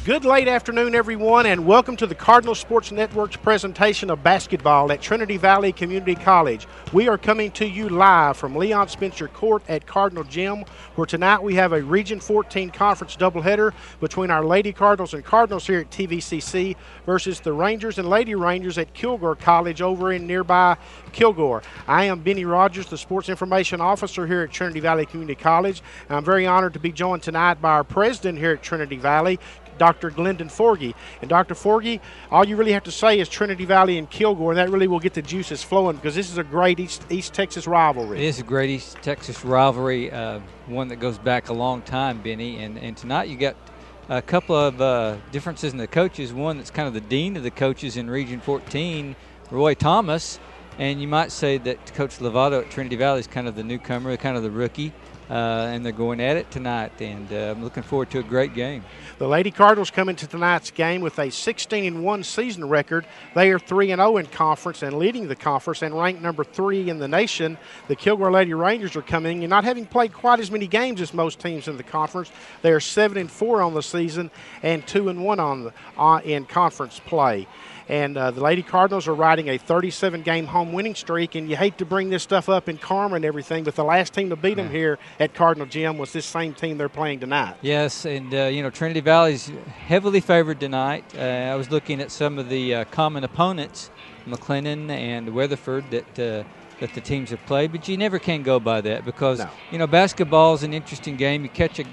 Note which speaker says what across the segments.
Speaker 1: Good late afternoon, everyone, and welcome to the Cardinal Sports Network's presentation of basketball at Trinity Valley Community College. We are coming to you live from Leon Spencer Court at Cardinal Gym, where tonight we have a Region 14 conference doubleheader between our Lady Cardinals and Cardinals here at TVCC versus the Rangers and Lady Rangers at Kilgore College over in nearby Kilgore. I am Benny Rogers, the Sports Information Officer here at Trinity Valley Community College. I'm very honored to be joined tonight by our president here at Trinity Valley, Dr. Glendon Forgy. And Dr. Forgy, all you really have to say is Trinity Valley and Kilgore, and that really will get the juices flowing because this is a great East Texas rivalry.
Speaker 2: It is a great East Texas rivalry, one that goes back a long time, Benny. And tonight you got a couple of differences in the coaches. One that's kind of the dean of the coaches in Region 14, Roy Thomas. And you might say that Coach Lovato at Trinity Valley is kind of the newcomer, kind of the rookie. And they're going at it tonight, and I'm looking forward to a great game.
Speaker 1: The Lady Cardinals come into tonight's game with a 16-1 season record. They are 3-0 in conference and leading the conference and ranked number 3 in the nation. The Kilgore Lady Rangers are coming in, not having played quite as many games as most teams in the conference. They are 7-4 on the season and 2-1 in conference play. And the Lady Cardinals are riding a 37-game home winning streak, and you hate to bring this stuff up in karma and everything, but the last team to beat them here at Cardinal Gym was this same team they're playing tonight.
Speaker 2: Yes, and, Trinity Valley's heavily favored tonight. I was looking at some of the common opponents, McLennan and Weatherford, that the teams have played, but you never can go by that because, basketball is an interesting game. You catch a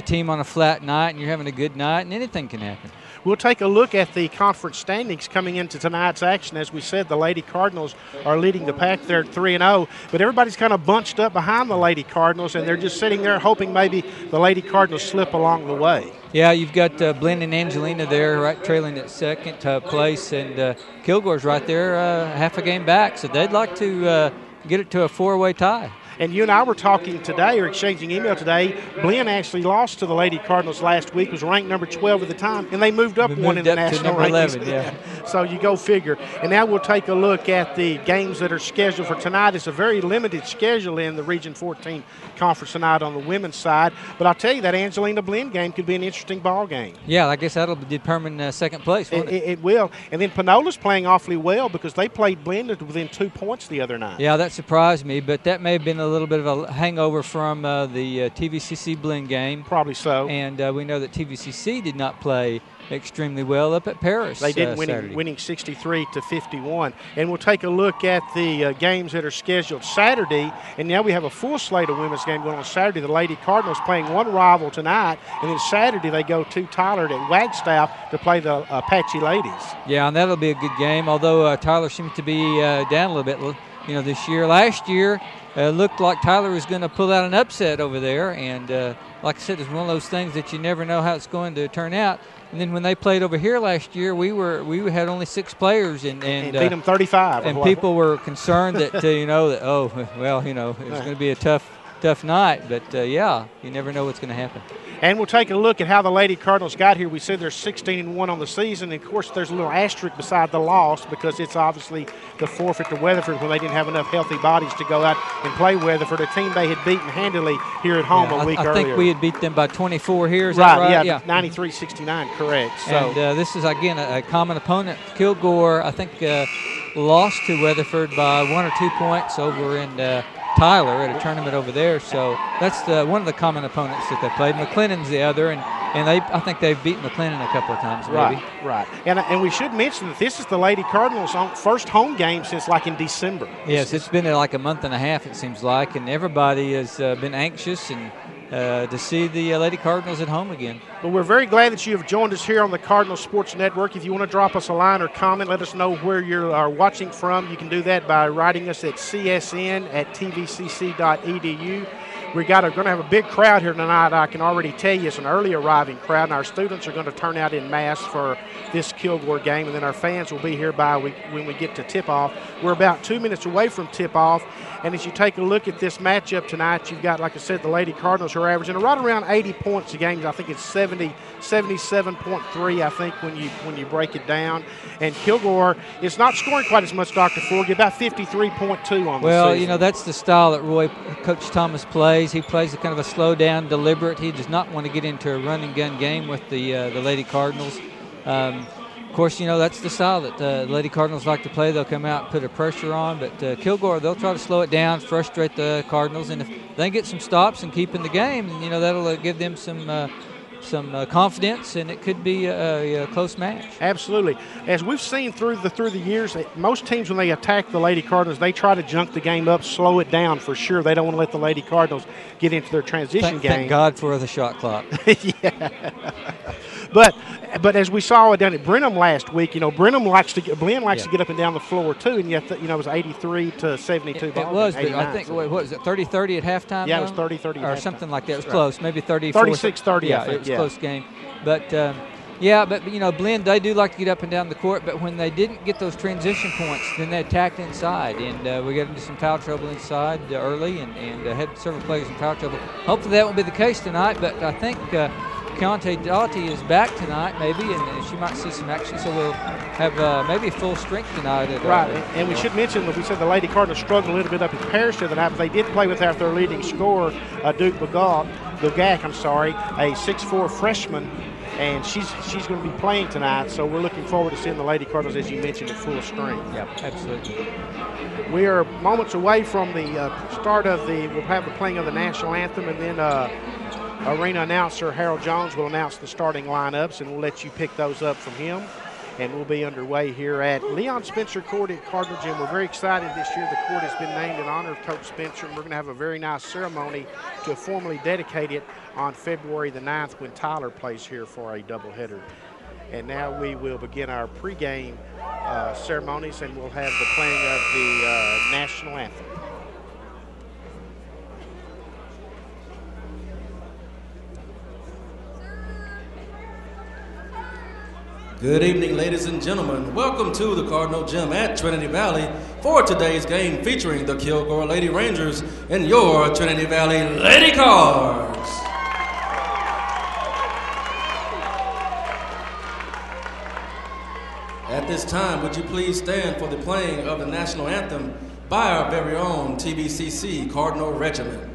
Speaker 2: team on a flat night, and you're having a good night, and anything can happen.
Speaker 1: We'll take a look at the conference standings coming into tonight's action. As we said, the Lady Cardinals are leading the pack. They're 3-0, but everybody's kind of bunched up behind the Lady Cardinals, and they're just sitting there hoping maybe the Lady Cardinals slip along the way.
Speaker 2: Yeah, you've got Blinn and Angelina there, right, trailing at second place, and Kilgore's right there, half a game back, so they'd like to get it to a 4-way tie.
Speaker 1: And you and I were talking today, or exchanging email today. Blinn actually lost to the Lady Cardinals last week, was ranked number 12 at the time, and they moved up one in the national rankings.
Speaker 2: 11, yeah.
Speaker 1: So you go figure. And now we'll take a look at the games that are scheduled for tonight. It's a very limited schedule in the Region 14 conference tonight on the women's side. But I'll tell you, that Angelina Blinn game could be an interesting ball game.
Speaker 2: Yeah, I guess that'll determine second place, won't it?
Speaker 1: It will. And then Pinola's playing awfully well because they played Blinn within 2 points the other night.
Speaker 2: Yeah, that surprised me, but that may have been a little bit of a hangover from the TVCC Blinn game.
Speaker 1: Probably so.
Speaker 2: And we know that TVCC did not play extremely well up at Paris.
Speaker 1: They did winning 63-51. And we'll take a look at the games that are scheduled Saturday. And now we have a full slate of women's game going on Saturday. The Lady Cardinals playing one rival tonight, and then Saturday they go to Tyler at Wagstaff to play the Apache Ladies.
Speaker 2: Yeah, and that'll be a good game. Although Tyler seems to be down a little bit, this year. Last year, looked like Tyler was going to pull out an upset over there, and like I said, it's one of those things that you never know how it's going to turn out. And then when they played over here last year, we had only 6 players and
Speaker 1: beat them 35.
Speaker 2: And people were concerned that it's going to be a tough night. But you never know what's going to happen.
Speaker 1: And we'll take a look at how the Lady Cardinals got here. We said they're 16-1 on the season. And of course, there's a little asterisk beside the loss because it's obviously the forfeit to Weatherford when they didn't have enough healthy bodies to go out and play Weatherford, a team they had beaten handily here at home a week earlier.
Speaker 2: I think we had beat them by 24 here. Is that right?
Speaker 1: Yeah, 93-69, correct. So.
Speaker 2: And this is, again, a common opponent. Kilgore, I think, lost to Weatherford by 1 or 2 points over in Tyler at a tournament over there, so that's one of the common opponents that they played. McLennan's the other, and I think they've beaten McLennan a couple of times, maybe.
Speaker 1: Right. And we should mention that this is the Lady Cardinals' first home game since in December.
Speaker 2: Yes, it's been like a month and a half, it seems like, and everybody has been anxious and to see the Lady Cardinals at home again.
Speaker 1: Well, we're very glad that you have joined us here on the Cardinal Sports Network. If you want to drop us a line or comment, let us know where you are watching from. You can do that by writing us at csn@tvcc.edu. We're going to have a big crowd here tonight. I can already tell you it's an early arriving crowd, and our students are going to turn out in mass for this Kilgore game, and then our fans will be here when we get to tip-off. We're about 2 minutes away from tip-off, and as you take a look at this matchup tonight, you've got, like I said, the Lady Cardinals are averaging right around 80 points a game. I think it's 77.3, I think, when you break it down. And Kilgore is not scoring quite as much, Dr. Forgy, about 53.2 on the season.
Speaker 2: Well, that's the style that Coach Thomas plays. plays. He plays a kind of a slow down, deliberate. He does not want to get into a run and gun game with the Lady Cardinals. Of course, that's the style that the Lady Cardinals like to play. They'll come out and put a pressure on, but Kilgore, they'll try to slow it down, frustrate the Cardinals, and if they get some stops and keep in the game, that'll give them some confidence, and it could be a close match.
Speaker 1: Absolutely. As we've seen through the years, most teams, when they attack the Lady Cardinals, they try to junk the game up, slow it down for sure. They don't want to let the Lady Cardinals get into their transition game.
Speaker 2: Thank God for the shot clock.
Speaker 1: Yeah. But as we saw down at Brenham last week, Brenham likes to get up and down the floor too, and yet it was 83 to 72.
Speaker 2: It was, but I think what was it, 30-30 at halftime?
Speaker 1: Yeah, it was 30-30
Speaker 2: or something like that. It was close, maybe
Speaker 1: 36-30.
Speaker 2: Yeah, it was a close game, but. Blinn, they do like to get up and down the court, but when they didn't get those transition points, then they attacked inside, and we got into some foul trouble inside early, and had several players in foul trouble. Hopefully that won't be the case tonight, but I think Keontae Doughty is back tonight, maybe, and she might see some action, so we'll have maybe full strength tonight.
Speaker 1: Right, and we should mention that we said the Lady Cardinals struggled a little bit up at Parish the other night, but they did play without their leading scorer, Duke Bugak, a 6'4" freshman. And she's going to be playing tonight, so we're looking forward to seeing the Lady Cardinals, as you mentioned, at full strength.
Speaker 2: Yep, absolutely.
Speaker 1: We are moments away from the start of we'll have the playing of the national anthem, and then arena announcer Harold Jones will announce the starting lineups, and we'll let you pick those up from him. And we'll be underway here at Leon Spencer Court at Cardinal Gym. We're very excited this year. The court has been named in honor of Coach Spencer, and we're going to have a very nice ceremony to formally dedicate it on February the 9th when Tyler plays here for a doubleheader. And now we will begin our pregame ceremonies, and we'll have the playing of the national anthem.
Speaker 3: Good evening, ladies and gentlemen. Welcome to the Cardinal Gym at Trinity Valley for today's game featuring the Kilgore Lady Rangers and your Trinity Valley Lady Cards. At this time, would you please stand for the playing of the national anthem by our very own TVCC Cardinal Regiment.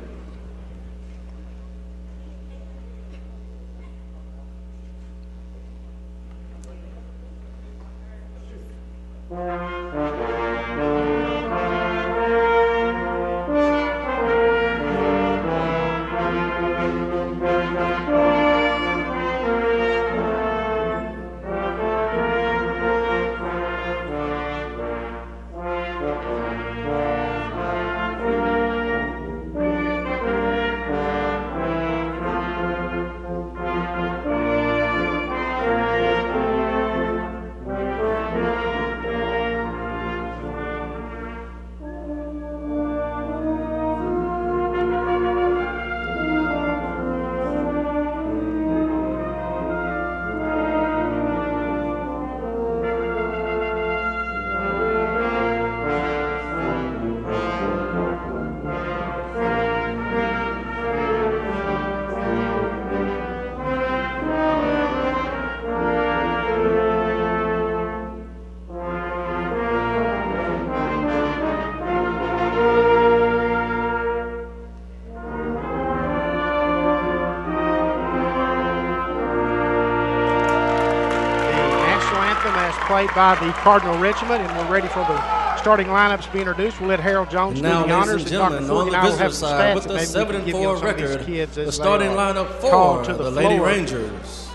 Speaker 1: Played by the Cardinal Regiment, and we're ready for the starting lineups to be introduced. We'll let Harold Jones do the honors.
Speaker 3: And now, ladies and gentlemen, on the visitor side with the 7-4 record, the starting lineup for the Lady Rangers.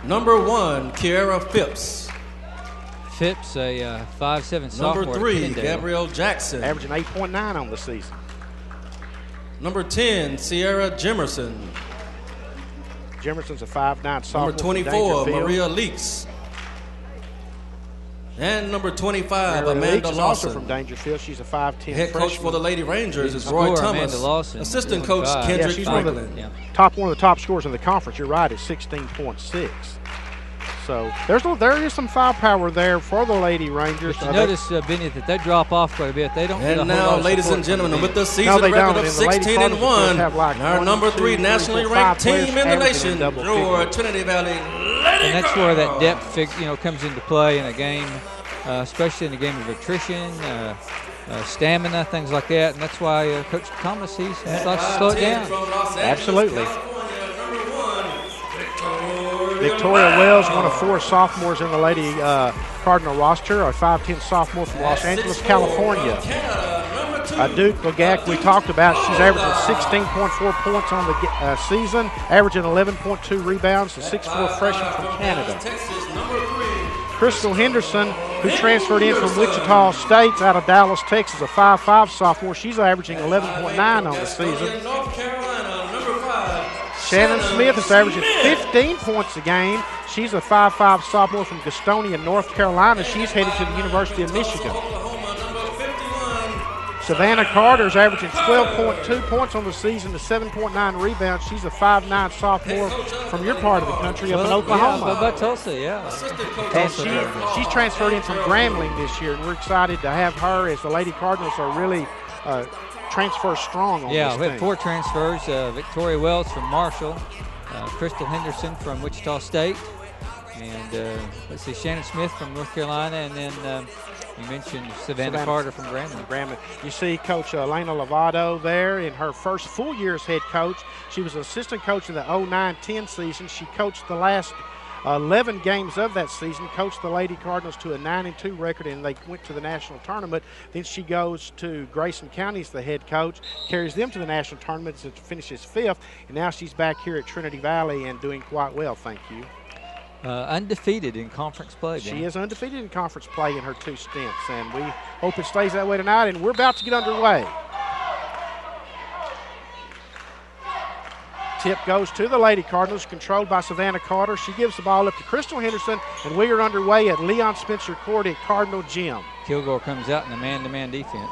Speaker 3: Number 1, Kiara Phipps.
Speaker 2: Phipps, a 5'7" sophomore.
Speaker 3: Number 3, Gabrielle Jackson.
Speaker 1: Averaging 8.9 on the season.
Speaker 3: Number 10, Sierra Jimerson.
Speaker 1: Jimerson's a 5'9" sophomore.
Speaker 3: Number 24, Maria Leaks. And number 25,
Speaker 1: Maria
Speaker 3: Amanda
Speaker 1: Leaks is
Speaker 3: Lawson.
Speaker 1: Also from Dangerfield. She's a 5'10"
Speaker 3: Head coach
Speaker 1: freshman.
Speaker 3: for the Lady Rangers is Roy Thomas.
Speaker 2: Lawson,
Speaker 3: assistant coach Kendrick
Speaker 1: she's
Speaker 3: Franklin.
Speaker 1: One of the top scorers in the conference. You're right, at 16.6. So there is some firepower there for the Lady Rangers.
Speaker 2: But you notice, Benny, that they drop off quite a bit. They don't.
Speaker 3: And now, ladies and gentlemen, with the season record of 16-1, our number 3 nationally ranked team in the nation, your Trinity Valley Lady
Speaker 2: And that's where that depth, comes into play in a game. especially in the game of attrition, stamina, things like that. And that's why Coach Thomas, he likes to slow it down.
Speaker 1: Absolutely. Victoria Wells, one of 4 sophomores in the Lady Cardinal roster, a 5'10 sophomore from Los Angeles, California. Duke Legak, we talked about, she's averaging 16.4 points on the season, averaging 11.2 rebounds, the 6'4 freshman from Canada. Crystal Henderson, who transferred in from Wichita State out of Dallas, Texas, a 5'5 sophomore. She's averaging 11.9 on the season. Shannon Smith is averaging 15 points a game. She's a 5'5 sophomore from Gastonia, North Carolina. She's headed to the University of Michigan. Savannah Carter is averaging 12.2 points on the season to 7.9 rebounds. She's a 5'9 sophomore from your part of the country up in Oklahoma.
Speaker 2: Yeah, about Tulsa, yeah.
Speaker 1: And she's transferred in from Grambling this year, and we're excited to have her as the Lady Cardinals are really transfer strong on this
Speaker 2: team. We
Speaker 1: have
Speaker 2: 4 transfers. Victoria Wells from Marshall, Crystal Henderson from Wichita State, and let's see, Shannon Smith from North Carolina, and then you mentioned Savannah Carter from Grambling.
Speaker 1: You see Coach Elena Lovato there in her first full year as head coach. She was assistant coach in the 09-10 season. She coached the last 11 games of that season, coached the Lady Cardinals to a 9-2 record, and they went to the national tournament. Then she goes to Grayson County as the head coach, carries them to the national tournament and finishes 5th, and now she's back here at Trinity Valley and doing quite well, thank you.
Speaker 2: Undefeated in conference play.
Speaker 1: She is undefeated in conference play in her 2 stints, and we hope it stays that way tonight, and we're about to get underway. Tip goes to the Lady Cardinals, controlled by Savannah Carter. She gives the ball up to Crystal Henderson, and we are underway at Leon Spencer Court at Cardinal Gym.
Speaker 2: Kilgore comes out in a man-to-man defense.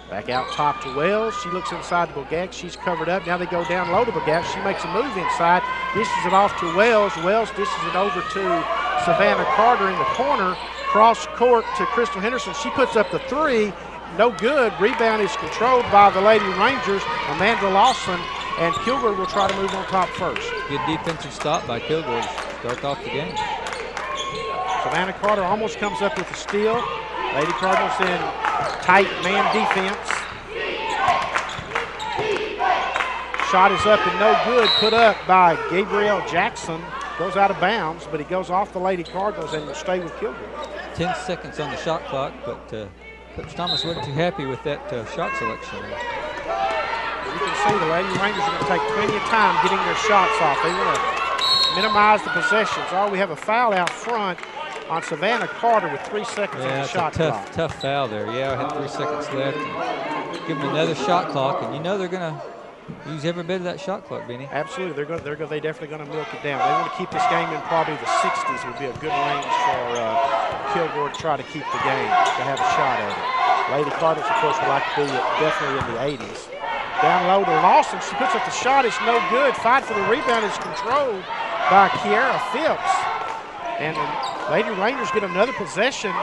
Speaker 1: Back out top to Wells. She looks inside to Bogak. She's covered up. Now they go down low to Bogak. She makes a move inside. Dishes it off to Wells. Wells dishes it over to Savannah Carter in the corner. Cross court to Crystal Henderson. She puts up the 3. No good. Rebound is controlled by the Lady Rangers, Amanda Lawson, and Kilgore will try to move on top first.
Speaker 2: Good defensive stop by Kilgore to start off the game.
Speaker 1: Savannah Carter almost comes up with a steal. Lady Cardinals in tight man defense. Shot is up and no good. Put up by Gabrielle Jackson. Goes out of bounds, but he goes off the Lady Cardinals and will stay with Kilgore.
Speaker 2: 10 seconds on the shot clock, but Coach Thomas wasn't too happy with that shot selection.
Speaker 1: You can see the Lady Rangers are going to take plenty of time getting their shots off. They want to minimize the possessions. Oh, we have a foul out front on Savannah Carter with 3 seconds on the shot clock.
Speaker 2: Tough foul there. Yeah, I had 3 seconds left. Give them another shot clock, and you know they're going to use every bit of that shot clock, Benny.
Speaker 1: Absolutely. They're definitely going to milk it down. They want to keep this game in probably the 60s would be a good range for Kilgore to try to keep the game, to have a shot at it. Lady Cardinals, of course, would like to be definitely in the 80s. Down low to Lawson. She puts up the shot. It's no good. Fight for the rebound is controlled by Kiara Phipps. And the Lady Rangers get another possession.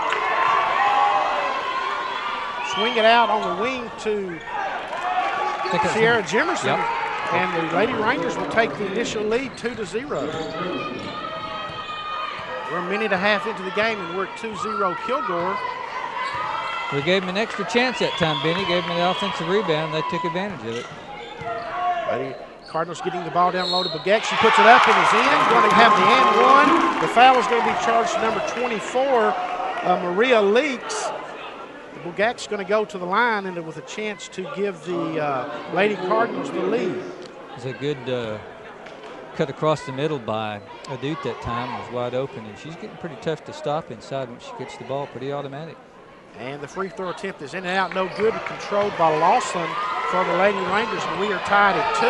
Speaker 1: Swing it out on the wing to Sierra Jimerson.
Speaker 2: Yep.
Speaker 1: And the Lady Rangers will take the initial lead 2-0. We're a minute and a half into the game, and we're at 2-0 Kilgore.
Speaker 2: We gave them an extra chance that time, Benny. Gave them the offensive rebound. They took advantage of it.
Speaker 1: Lady Cardinals getting the ball down low to Bogak. She puts it up and is in. Going to have the and one. The foul is going to be charged to number 24, Maria Leaks. Bogak's going to go to the line and with a chance to give the Lady Cardinals the lead.
Speaker 2: It was a good cut across the middle by Adut that time. It was wide open, and she's getting pretty tough to stop inside when she gets the ball. Pretty automatic.
Speaker 1: And the free throw attempt is in and out, no good, controlled by Lawson for the Lady Rangers, and we are tied at 2.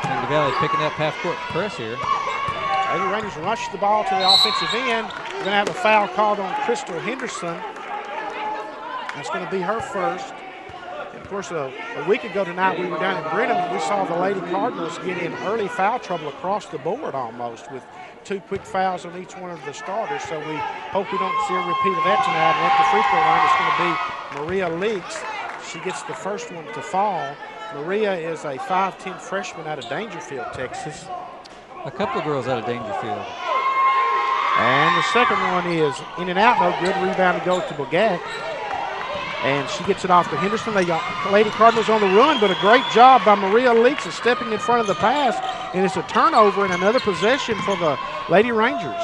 Speaker 2: Trinity Valley picking up half-court press here.
Speaker 1: Lady Rangers rush the ball to the offensive end. We're going to have a foul called on Crystal Henderson. That's going to be her first. And of course, a week ago tonight, we were down in Brenham, and we saw the Lady Cardinals get in early foul trouble across the board almost with 2 quick fouls on each one of the starters. So we hope we don't see a repeat of that tonight. And at the free throw line, it's going to be Maria Leaks. She gets the first one to fall. Maria is a 5'10 freshman out of Dangerfield, Texas.
Speaker 2: A couple of girls out of Dangerfield.
Speaker 1: And the second one is in and out, no good. Rebound to go to Bogak. And she gets it off to Henderson. They got Lady Cardinals on the run, but a great job by Maria Leaks of stepping in front of the pass. And it's a turnover and another possession for the Lady Rangers.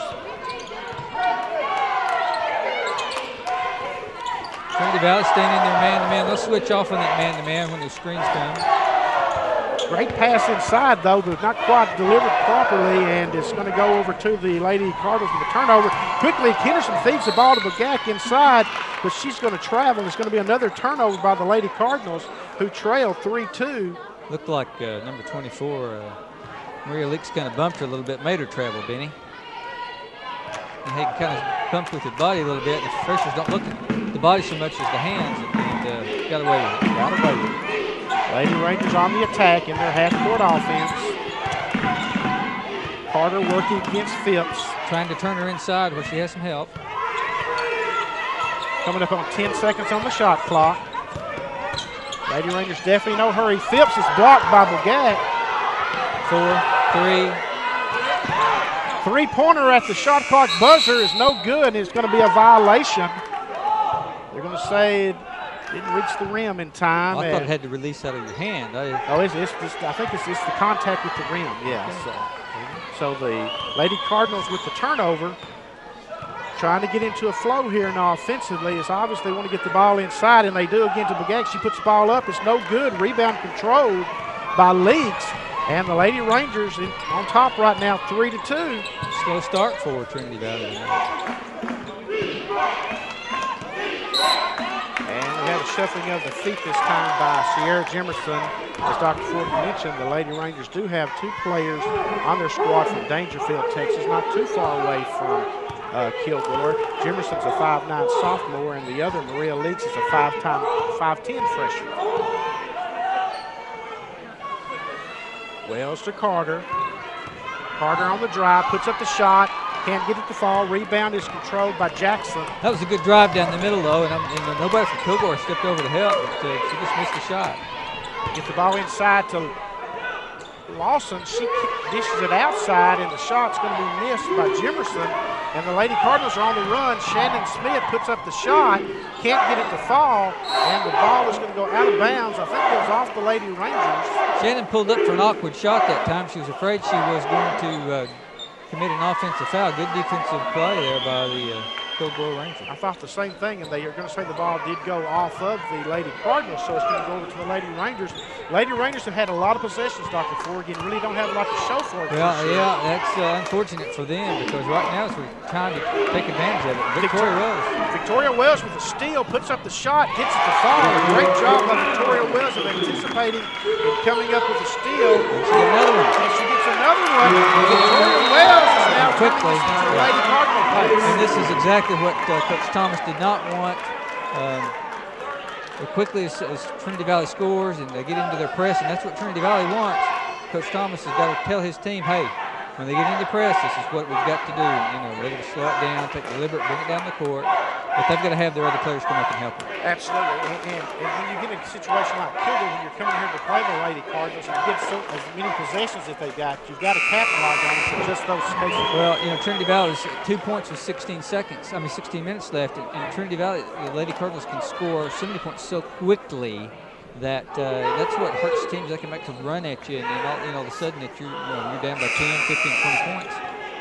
Speaker 2: Trinity Valley staying in their man-to-man. They'll switch off on that man-to-man when the screens come.
Speaker 1: Great pass inside, though, but not quite delivered properly, and it's going to go over to the Lady Cardinals with a turnover. Quickly, Henderson feeds the ball to Bagak inside, but she's going to travel. It's going to be another turnover by the Lady Cardinals, who trail 3-2.
Speaker 2: Looked like number 24, Maria Leaks, kind of bumped her a little bit, made her travel, Benny. And Hagen kind of bumped with the body a little bit. The freshers don't look at the body so much as the hands, and got away with it.
Speaker 1: Got away with it. Lady Rangers on the attack in their half-court offense. Carter working against Phipps.
Speaker 2: Trying to turn her inside where she has some help.
Speaker 1: Coming up on 10 seconds on the shot clock. Lady Rangers definitely no hurry. Phipps is blocked by Bogak.
Speaker 2: 4-3.
Speaker 1: Three-pointer at the shot clock buzzer is no good, and it's going to be a violation. They're going to say it didn't reach the rim in time.
Speaker 2: I thought it had to release out of your hand.
Speaker 1: I think it's just the contact with the rim, yes. So the Lady Cardinals with the turnover, trying to get into a flow here now offensively. It's obvious they want to get the ball inside, and they do again to Bagak. She puts the ball up. It's no good. Rebound controlled by Leaks. And the Lady Rangers on top right now, 3-2.
Speaker 2: Slow start for Trinity Valley.
Speaker 1: And we have a shuffling of the feet this time by Sierra Jimerson. As Dr. Ford mentioned, the Lady Rangers do have two players on their squad from Dangerfield, Texas, not too far away from Kilgore. Jimerson's a 5'9" sophomore, and the other, Maria Leaks, is a 5'10" freshman. Wells to Carter. Carter on the drive, puts up the shot. Can't get it to fall. Rebound is controlled by Jackson.
Speaker 2: That was a good drive down the middle, though, and nobody from Kilgore stepped over to help, but she just missed the shot.
Speaker 1: Get the ball inside to Lawson. She dishes it outside, and the shot's going to be missed by Jimerson. And the Lady Cardinals are on the run. Shannon Smith puts up the shot, can't get it to fall, and the ball is going to go out of bounds. I think it goes off the Lady Rangers.
Speaker 2: Shannon pulled up for an awkward shot that time. She was afraid she was going to commit an offensive foul. Good defensive play there by the Kilgore Rangers.
Speaker 1: I thought the same thing, and they are going to say the ball did go off of the Lady Cardinals, so it's going to go over to the Lady Rangers. Lady Rangers have had a lot of possessions, Dr. Ford, and really don't have a lot to show for it.
Speaker 2: Well, yeah, that's unfortunate for them, because right now we're trying to take advantage of it. Victoria Wells
Speaker 1: with a steal, puts up the shot, gets it to fall. A great job by Victoria Wells of anticipating and coming up with a steal.
Speaker 2: And she gets another one.
Speaker 1: And she gets another one. Victoria Wells is now
Speaker 2: quickly
Speaker 1: the Lady Cardinal place.
Speaker 2: And this is exactly what Coach Thomas did not want. Quickly as Trinity Valley scores and they get into their press, and that's what Trinity Valley wants. Coach Thomas has got to tell his team, hey, when they get into press, this is what we've got to do. They're going to slow it down, take deliberate, bring it down the court. But they've got to have their other players come up and help them.
Speaker 1: Absolutely. And when you get in a situation like Kilgore, when you're coming here to play the Lady Cardinals, and you get as many possessions that they've got, you've got to capitalize on them for just those cases.
Speaker 2: Well, Trinity Valley's 2 points with 16 minutes left. And Trinity Valley, the Lady Cardinals can score so many points so quickly that that's what hurts teams. They can make them run at you, and all of a sudden that you're down by 10, 15, 20 points.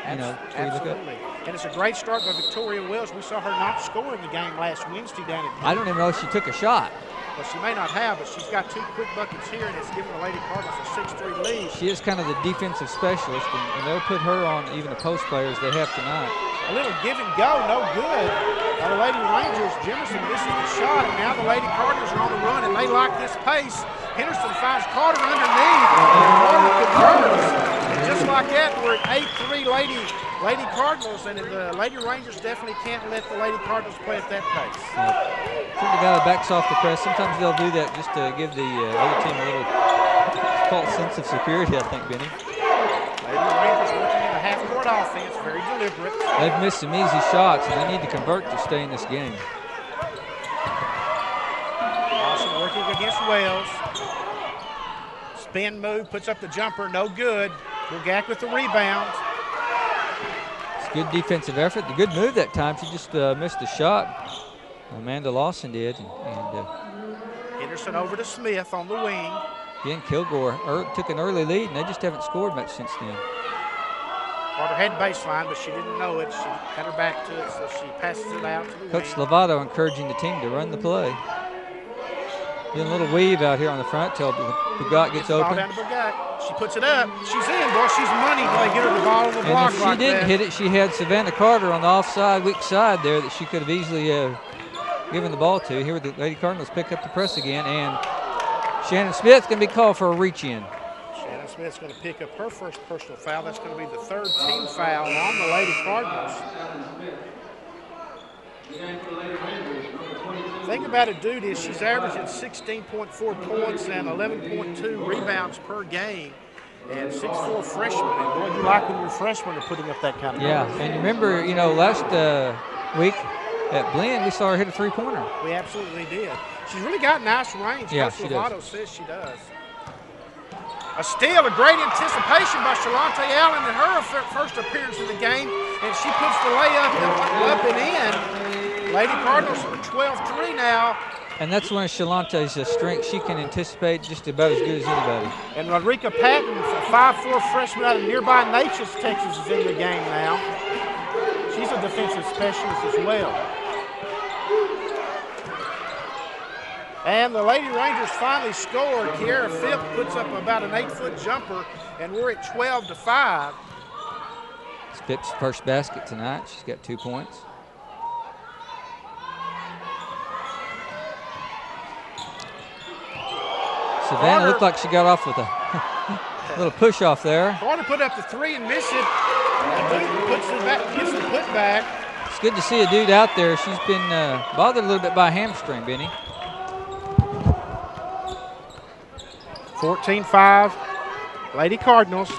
Speaker 1: Absolutely. And it's a great start by Victoria Wells. We saw her not score in the game last Wednesday down at
Speaker 2: I don't even know if she took a shot.
Speaker 1: Well, she may not have, but she's got two quick buckets here, and it's given the Lady Cardinals a 6-3 lead.
Speaker 2: She is kind of the defensive specialist, and they'll put her on even the post players they have tonight.
Speaker 1: A little give and go, no good. By the Lady Rangers, Jimerson misses the shot, and now the Lady Cardinals are on the run, and they like this pace. Henderson finds Carter underneath, and Carter converts. Just like that, we're at 8-3 Lady Cardinals, and the Lady Rangers definitely can't let the Lady Cardinals play at that pace.
Speaker 2: Trinity Valley backs off the press. Sometimes they'll do that just to give the other team a little false sense of superiority, I think, Benny.
Speaker 1: Lady Rangers working in a half-court offense, very deliberate.
Speaker 2: They've missed some easy shots, and they need to convert to stay in this game.
Speaker 1: Lawson working against Wells. Spin move, puts up the jumper, no good. Bogak with the rebound.
Speaker 2: It's good defensive effort. The good move that time. She just missed the shot. Amanda Lawson did.
Speaker 1: Henderson over to Smith on the wing.
Speaker 2: Again, Kilgore took an early lead, and they just haven't scored much since then.
Speaker 1: Carter had baseline, but she didn't know it. She had her back to it, so she passes it out to the
Speaker 2: Coach
Speaker 1: wing.
Speaker 2: Lovato encouraging the team to run the play. Doing a little weave out here on the front till Bugat gets
Speaker 1: Ball
Speaker 2: open.
Speaker 1: down to Bugat. She puts it up. She's in, boy. She's money when they get her the ball on the block.
Speaker 2: And if she
Speaker 1: like
Speaker 2: didn't
Speaker 1: that.
Speaker 2: hit it, she had Savannah Carter on the offside, weak side there that she could have easily given the ball to. Here the Lady Cardinals pick up the press again, and Shannon Smith's going to be called for a reach-in.
Speaker 1: Shannon Smith's going to pick up her first personal foul. That's going to be the third team foul on the Lady Cardinals. Think about it, dude, is she's averaging 16.4 points and 11.2 rebounds per game, and 6'4" freshman. And boy, you like when your freshmen are putting up that kind of
Speaker 2: Yeah,
Speaker 1: numbers.
Speaker 2: and you remember, last week at Blinn, we saw her hit a three-pointer.
Speaker 1: We absolutely did. She's really got nice range.
Speaker 2: Yeah,
Speaker 1: Coach
Speaker 2: she
Speaker 1: Lovato says she does. A steal, a great anticipation by Shalonte Allen in her first appearance in the game, and she puts the layup up and in. Lady Cardinals are 12-3 now.
Speaker 2: And that's one of Shalante's strengths. She can anticipate just about as good as anybody.
Speaker 1: And Rodrika Patton, a 5'4" freshman out of nearby Natchez, Texas, is in the game now. She's a defensive specialist as well. And the Lady Rangers finally scored. Kiera Phipps puts up about an 8-foot jumper, and we're at 12-5.
Speaker 2: It's Phipps' first basket tonight. She's got 2 points. Savannah looked like she got off with a little push off there.
Speaker 1: Carter put up the three and missed it. Dude puts it back, gets the put back.
Speaker 2: It's good to see a dude out there. She's been bothered a little bit by a hamstring, Benny.
Speaker 1: 14-5, Lady Cardinals.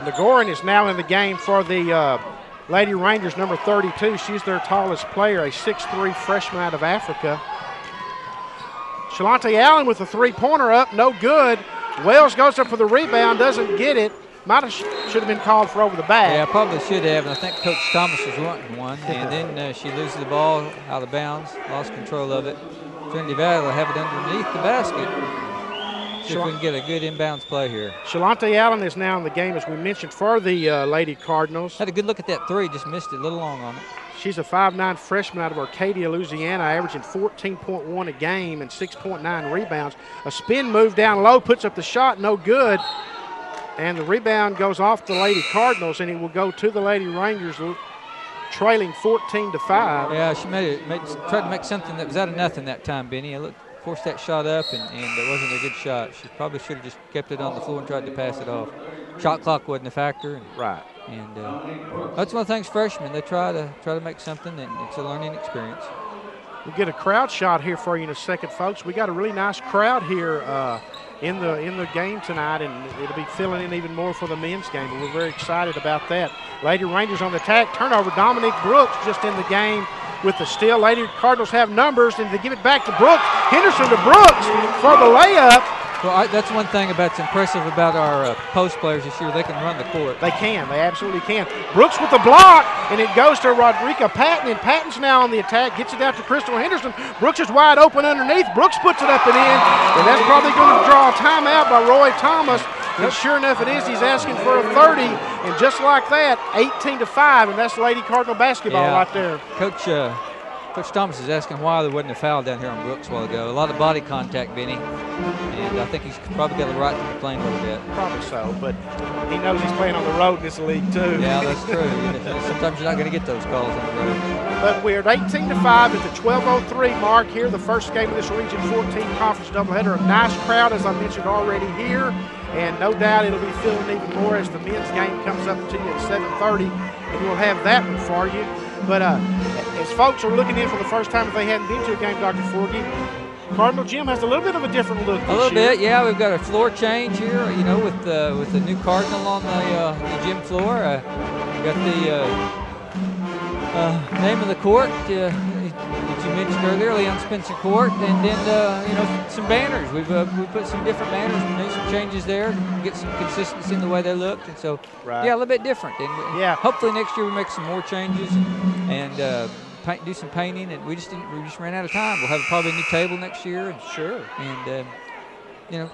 Speaker 1: Kilgore is now in the game for the Lady Rangers, number 32. She's their tallest player, a 6'3" freshman out of Africa. Shalonte Allen with a three-pointer up, no good. Wells goes up for the rebound, doesn't get it. Should have been called for over the back.
Speaker 2: Yeah, probably should have, and I think Coach Thomas was wanting one. And then she loses the ball out of bounds, lost control of it. Trinity Valley will have it underneath the basket. See if we can get a good inbounds play here.
Speaker 1: Shalonte Allen is now in the game, as we mentioned, for the Lady Cardinals.
Speaker 2: Had a good look at that three, just missed it a little long on it.
Speaker 1: She's a 5'9" freshman out of Arcadia, Louisiana, averaging 14.1 a game and 6.9 rebounds. A spin move down low, puts up the shot, no good. And the rebound goes off the Lady Cardinals, and it will go to the Lady Rangers, trailing 14-5.
Speaker 2: Yeah, she tried to make something that was out of nothing that time, Benny. Forced that shot up, and it wasn't a good shot. She probably should have just kept it on the floor and tried to pass it off. Shot clock wasn't a factor.
Speaker 1: Right.
Speaker 2: And that's one of the things freshmen, they try to make something, and it's a learning experience.
Speaker 1: We'll get a crowd shot here for you in a second, folks. We got a really nice crowd here in the game tonight, and it'll be filling in even more for the men's game. But we're very excited about that. Lady Rangers on the attack. Turnover. Dominique Brooks just in the game with the steal. Lady Cardinals have numbers, and they give it back to Brooks. Henderson to Brooks for the layup.
Speaker 2: Well, that's one thing that's impressive about our post players this year. They can run the court.
Speaker 1: They can. They absolutely can. Brooks with the block, and it goes to Rodrika Patton, and Patton's now on the attack. Gets it out to Crystal Henderson. Brooks is wide open underneath. Brooks puts it up and in, and that's probably going to draw a timeout by Roy Thomas. And sure enough, it is. He's asking for a 30, and just like that, 18-5, and that's Lady Cardinal basketball right there.
Speaker 2: Coach Thomas is asking why there wasn't a foul down here on Brooks a while ago. A lot of body contact, Benny, and I think he's probably got the right to complain a little bit.
Speaker 1: Probably so, but he knows he's playing on the road in this league too.
Speaker 2: Yeah, that's true. Sometimes you're not going to get those calls on the road.
Speaker 1: But we're at 18-5 at the 12:03 mark here, the first game of this Region 14 conference doubleheader. A nice crowd, as I mentioned already here, and no doubt it'll be filling even more as the men's game comes up to you at 7:30, and we'll have that one for you. But as folks are looking in for the first time, if they hadn't been to a game, Dr. Forgy, Cardinal Gym has a little bit of a different look this year.
Speaker 2: A little bit, yeah. We've got a floor change here, with the new Cardinal on the gym floor. We've got the name of the court. Did you you mentioned earlier, Leon Spencer Court, and then some banners. We put some different banners and made some changes there to get some consistency in the way they looked, and so
Speaker 1: right.
Speaker 2: yeah, a little bit different. And hopefully next year we make some more changes and do some painting. And we just ran out of time. We'll have probably a new table next year. And,
Speaker 1: sure.
Speaker 2: And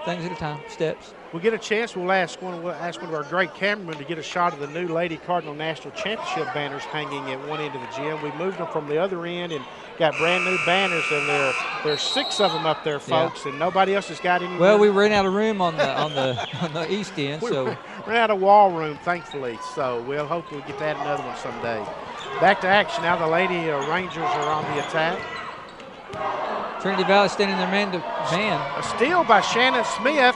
Speaker 2: things at a time, steps.
Speaker 1: We'll get a chance. We'll ask one of our great cameramen to get a shot of the new Lady Cardinal National Championship banners hanging at one end of the gym. We moved them from the other end and got brand new banners, and there's 6 of them up there, folks, and nobody else has got any.
Speaker 2: Well, we ran out of room on the east end, so
Speaker 1: ran out of wall room, thankfully. So we'll hopefully get that another one someday. Back to action now. The Lady Rangers are on the attack.
Speaker 2: Trinity Valley standing there man to man.
Speaker 1: A steal by Shannon Smith.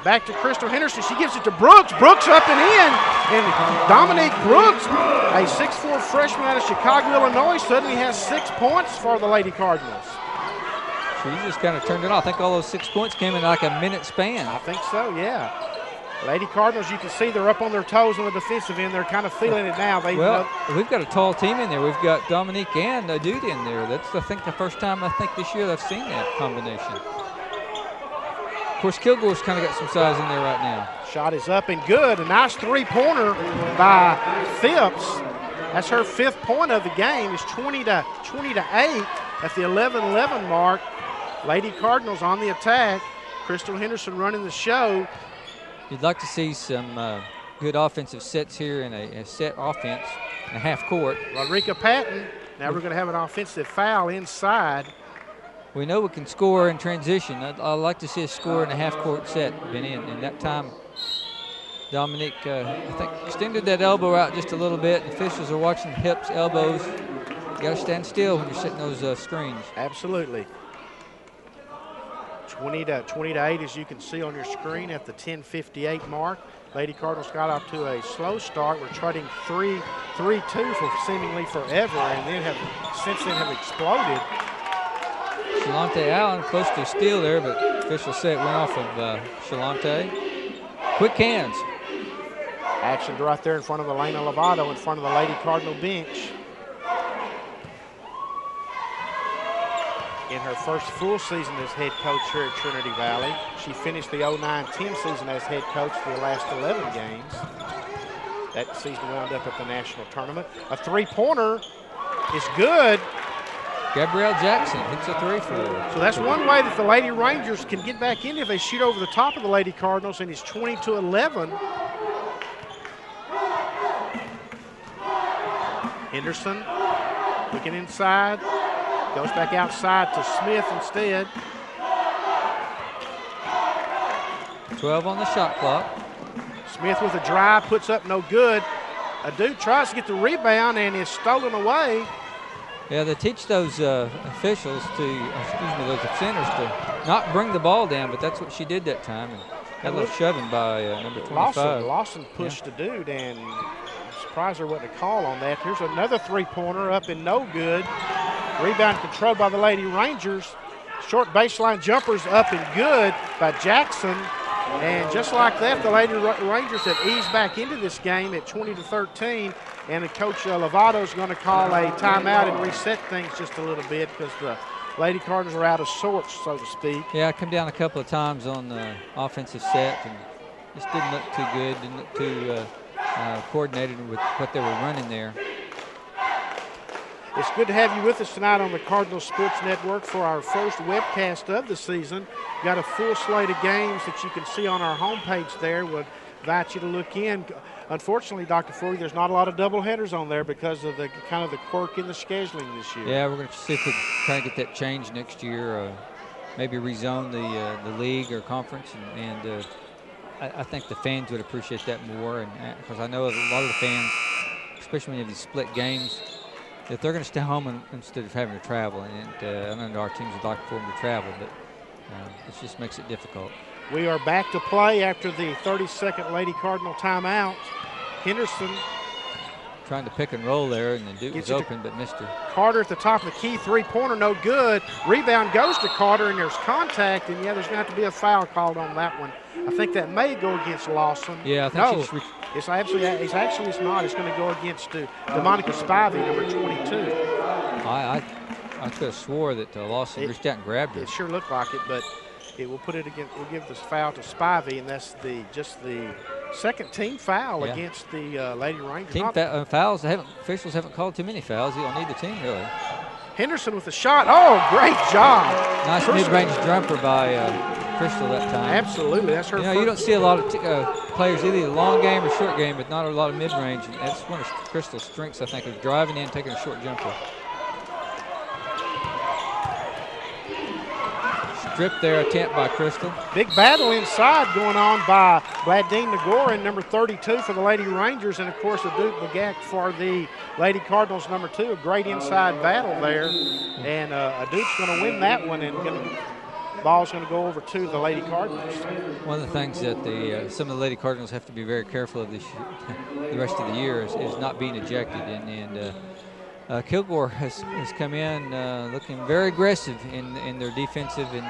Speaker 1: Back to Crystal Henderson. She gives it to Brooks. Brooks up and in. And Dominique Brooks, a 6'4" freshman out of Chicago, Illinois, suddenly has 6 points for the Lady Cardinals.
Speaker 2: She just kind of turned it off. I think all those 6 points came in like a minute span.
Speaker 1: I think so, yeah. Lady Cardinals, you can see they're up on their toes on the defensive end. They're kind of feeling it now.
Speaker 2: We've got a tall team in there. We've got Dominique and a dude in there. That's, I think, the first time this year I've seen that combination. Of course, Kilgore's kind of got some size in there right now.
Speaker 1: Shot is up and good. A nice three-pointer by Phipps. That's her 5th point of the game. It's 20 to 8 at the 11-11 mark. Lady Cardinals on the attack. Crystal Henderson running the show.
Speaker 2: You'd like to see some good offensive sets here in a set offense, a half court.
Speaker 1: Rodrika Patton. Now we're going to have an offensive foul inside.
Speaker 2: We know we can score in transition. I'd like to see us score in a half-court set, Benny. And that time, Dominique, I think, extended that elbow out just a little bit. The officials are watching hips, elbows. You got to stand still when you're setting those screens.
Speaker 1: Absolutely. 20 to 8, as you can see on your screen at the 10:58 mark. Lady Cardinals got off to a slow start. We're trading 3-2 for seemingly forever, and then since then have exploded.
Speaker 2: Shalante Allen close to a steal there, but officials say it went off of Shalante. Quick hands.
Speaker 1: Action right there in front of Elena Lovato, in front of the Lady Cardinal bench. In her first full season as head coach here at Trinity Valley. She finished the 09-10 season as head coach for the last 11 games. That season wound up at the national tournament. A three-pointer is good.
Speaker 2: Gabrielle Jackson hits a 3 for her.
Speaker 1: So that's one way that the Lady Rangers can get back in if they shoot over the top of the Lady Cardinals, and it's 20-11. Henderson looking inside. Goes back outside to Smith instead.
Speaker 2: 12 on the shot clock.
Speaker 1: Smith with a drive, puts up no good. A dude tries to get the rebound and is stolen away.
Speaker 2: Yeah, they teach those officials those centers to not bring the ball down, but that's what she did that time. And got a little shoving by number 25.
Speaker 1: Lawson pushed the dude, and I'm surprised there wasn't a call on that. Here's another three-pointer up and no good. Rebound controlled by the Lady Rangers. Short baseline jumpers up and good by Jackson. And just like that, the Lady Rangers have eased back into this game at 20-13. And Coach Lovato is going to call a timeout and reset things just a little bit because the Lady Cardinals are out of sorts, so to speak.
Speaker 2: Yeah, I come down a couple of times on the offensive set and just didn't look too good, didn't look too coordinated with what they were running there.
Speaker 1: It's good to have you with us tonight on the Cardinal Sports Network for our first webcast of the season. Got a full slate of games that you can see on our homepage there. Would invite you to look in. Unfortunately, Dr. Forey, there's not a lot of doubleheaders on there because of the kind of the quirk in the scheduling this year.
Speaker 2: Yeah, we're going to see if we can try to get that changed next year. Maybe rezone the league or conference, and I think the fans would appreciate that more. And because I know a lot of the fans, especially when you have these split games, that they're going to stay home instead of having to travel. And I know our teams would like for them to travel, but it just makes it difficult.
Speaker 1: We are back to play after the 30-second Lady Cardinal timeout. Henderson
Speaker 2: trying to pick and roll there, and the dude was open, but missed her.
Speaker 1: Carter at the top of the key, three-pointer, no good. Rebound goes to Carter, and there's contact, and yeah, there's going to have to be a foul called on that one. I think that may go against Lawson.
Speaker 2: Yeah, I think
Speaker 1: no, it's not. It's going to go against DeMonica Spivey, number 22.
Speaker 2: I could have swore that Lawson reached out and grabbed her.
Speaker 1: It sure looked like it, but it will put it against. We'll give this foul to Spivey, and that's just the second team foul against the Lady Rangers.
Speaker 2: Team fouls. Officials haven't called too many fouls. You don't need the team really.
Speaker 1: Henderson with the shot. Oh, great job!
Speaker 2: Nice mid-range jumper by Crystal that time.
Speaker 1: Absolutely, that's her.
Speaker 2: You don't see a lot of players either long game or short game, but not a lot of mid-range. And that's one of Crystal's strengths, I think, is driving in, taking a short jumper. Strip there, attempt by Crystal.
Speaker 1: Big battle inside going on by Bladine Nagore, number 32 for the Lady Rangers, and of course a Duke Bagak for the Lady Cardinals, number 2. A great inside battle there, and a Duke's going to win that one, and ball's going to go over to the Lady Cardinals.
Speaker 2: One of the things that some of the Lady Cardinals have to be very careful of this the rest of the year is not being ejected, and Kilgore has come in looking very aggressive in their defensive and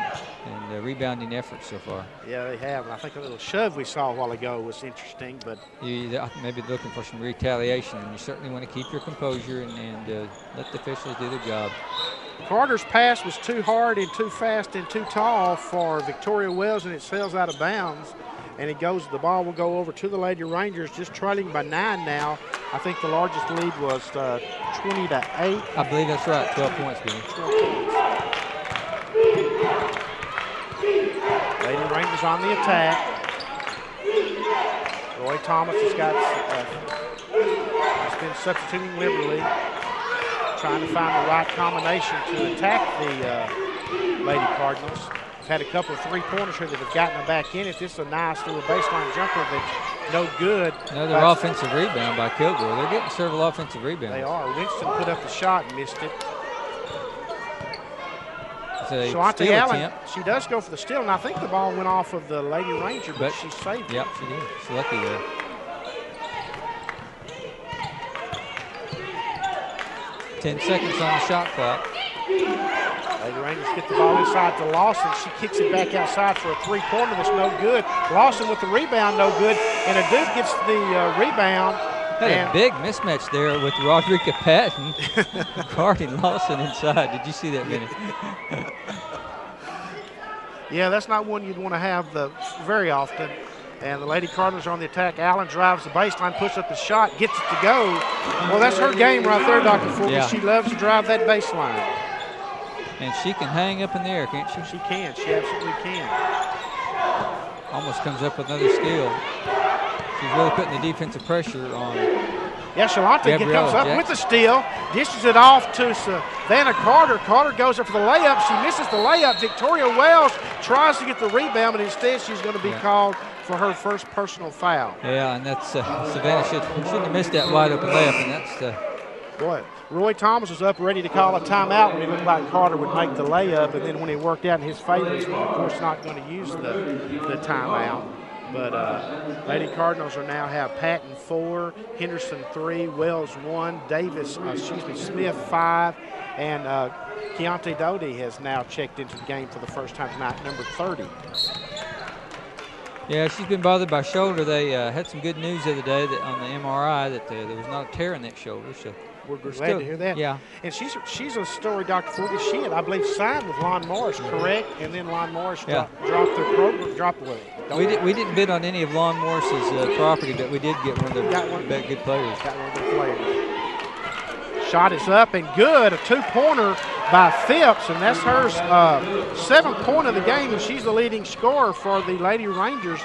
Speaker 2: rebounding efforts so far.
Speaker 1: Yeah, they have. And I think a little shove we saw a while ago was interesting, but
Speaker 2: maybe looking for some retaliation. And you certainly want to keep your composure and let the officials do their job.
Speaker 1: Carter's pass was too hard and too fast and too tall for Victoria Wells, and it sails out of bounds. And the ball will go over to the Lady Rangers, just trailing by 9 now. I think the largest lead was 20 to 8.
Speaker 2: I believe that's right, 12 points, Billy.
Speaker 1: 12 points. Lady Rangers on the attack. Roy Thomas has been substituting liberally, trying to find the right combination to attack the Lady Cardinals. Had a couple of three-pointers here that have gotten them back in it. This is a nice little baseline jumper that's no good.
Speaker 2: Another offensive rebound by Kilgore. They're getting several offensive rebounds.
Speaker 1: They are. Winston put up the shot and missed it. Shalante Allen, she does go for the steal, and I think the ball went off of the Lady Ranger, but she saved it.
Speaker 2: Yep, she did. She's lucky there. Ten seconds on the shot clock.
Speaker 1: Lady Rangers get the ball inside to Lawson. She kicks it back outside for a three-pointer that's no good. Lawson with the rebound, no good. And a Duke gets the rebound.
Speaker 2: Had a big mismatch there with Rodrika Patton guarding Lawson inside. Did you see that, Vinny?
Speaker 1: Yeah, that's not one you'd want to have very often. And the Lady Cardinals are on the attack. Allen drives the baseline, puts up the shot, gets it to go. Well, that's her game right there, Dr. Fulton. Yeah. She loves to drive that baseline.
Speaker 2: And she can hang up in the air, can't she?
Speaker 1: She can. She absolutely can.
Speaker 2: Almost comes up with another steal. She's really putting the defensive pressure on.
Speaker 1: Yeah, Shalante comes up with the steal, dishes it off to Savannah Carter. Carter goes up for the layup. She misses the layup. Victoria Wells tries to get the rebound, but instead she's going to be called for her first personal foul.
Speaker 2: Yeah, and that's Savannah shouldn't have missed that wide open layup, and that's
Speaker 1: boy. Roy Thomas was up ready to call a timeout when he looked like Carter would make the layup, and then when it worked out in his favor, he's of course not going to use the timeout. But Lady Cardinals now have Patton 4, Henderson 3, Wells 1, Smith 5, and Keontae Doty has now checked into the game for the first time tonight, number 30.
Speaker 2: Yeah, she's been bothered by shoulder. They had some good news the other day that on the MRI that there was not a tear in that shoulder. So
Speaker 1: we're glad to hear that.
Speaker 2: Yeah.
Speaker 1: And she's a story, Dr. Fulton. She had, I believe, signed with Lon Morris, correct? And then Lon Morris dropped their program, dropped away.
Speaker 2: We didn't bid on any of Lon Morris's property, but we did get one of their good players.
Speaker 1: Got one of their players. Shot is up and good. A two-pointer by Phipps, and that's her 7th point of the game, and she's the leading scorer for the Lady Rangers.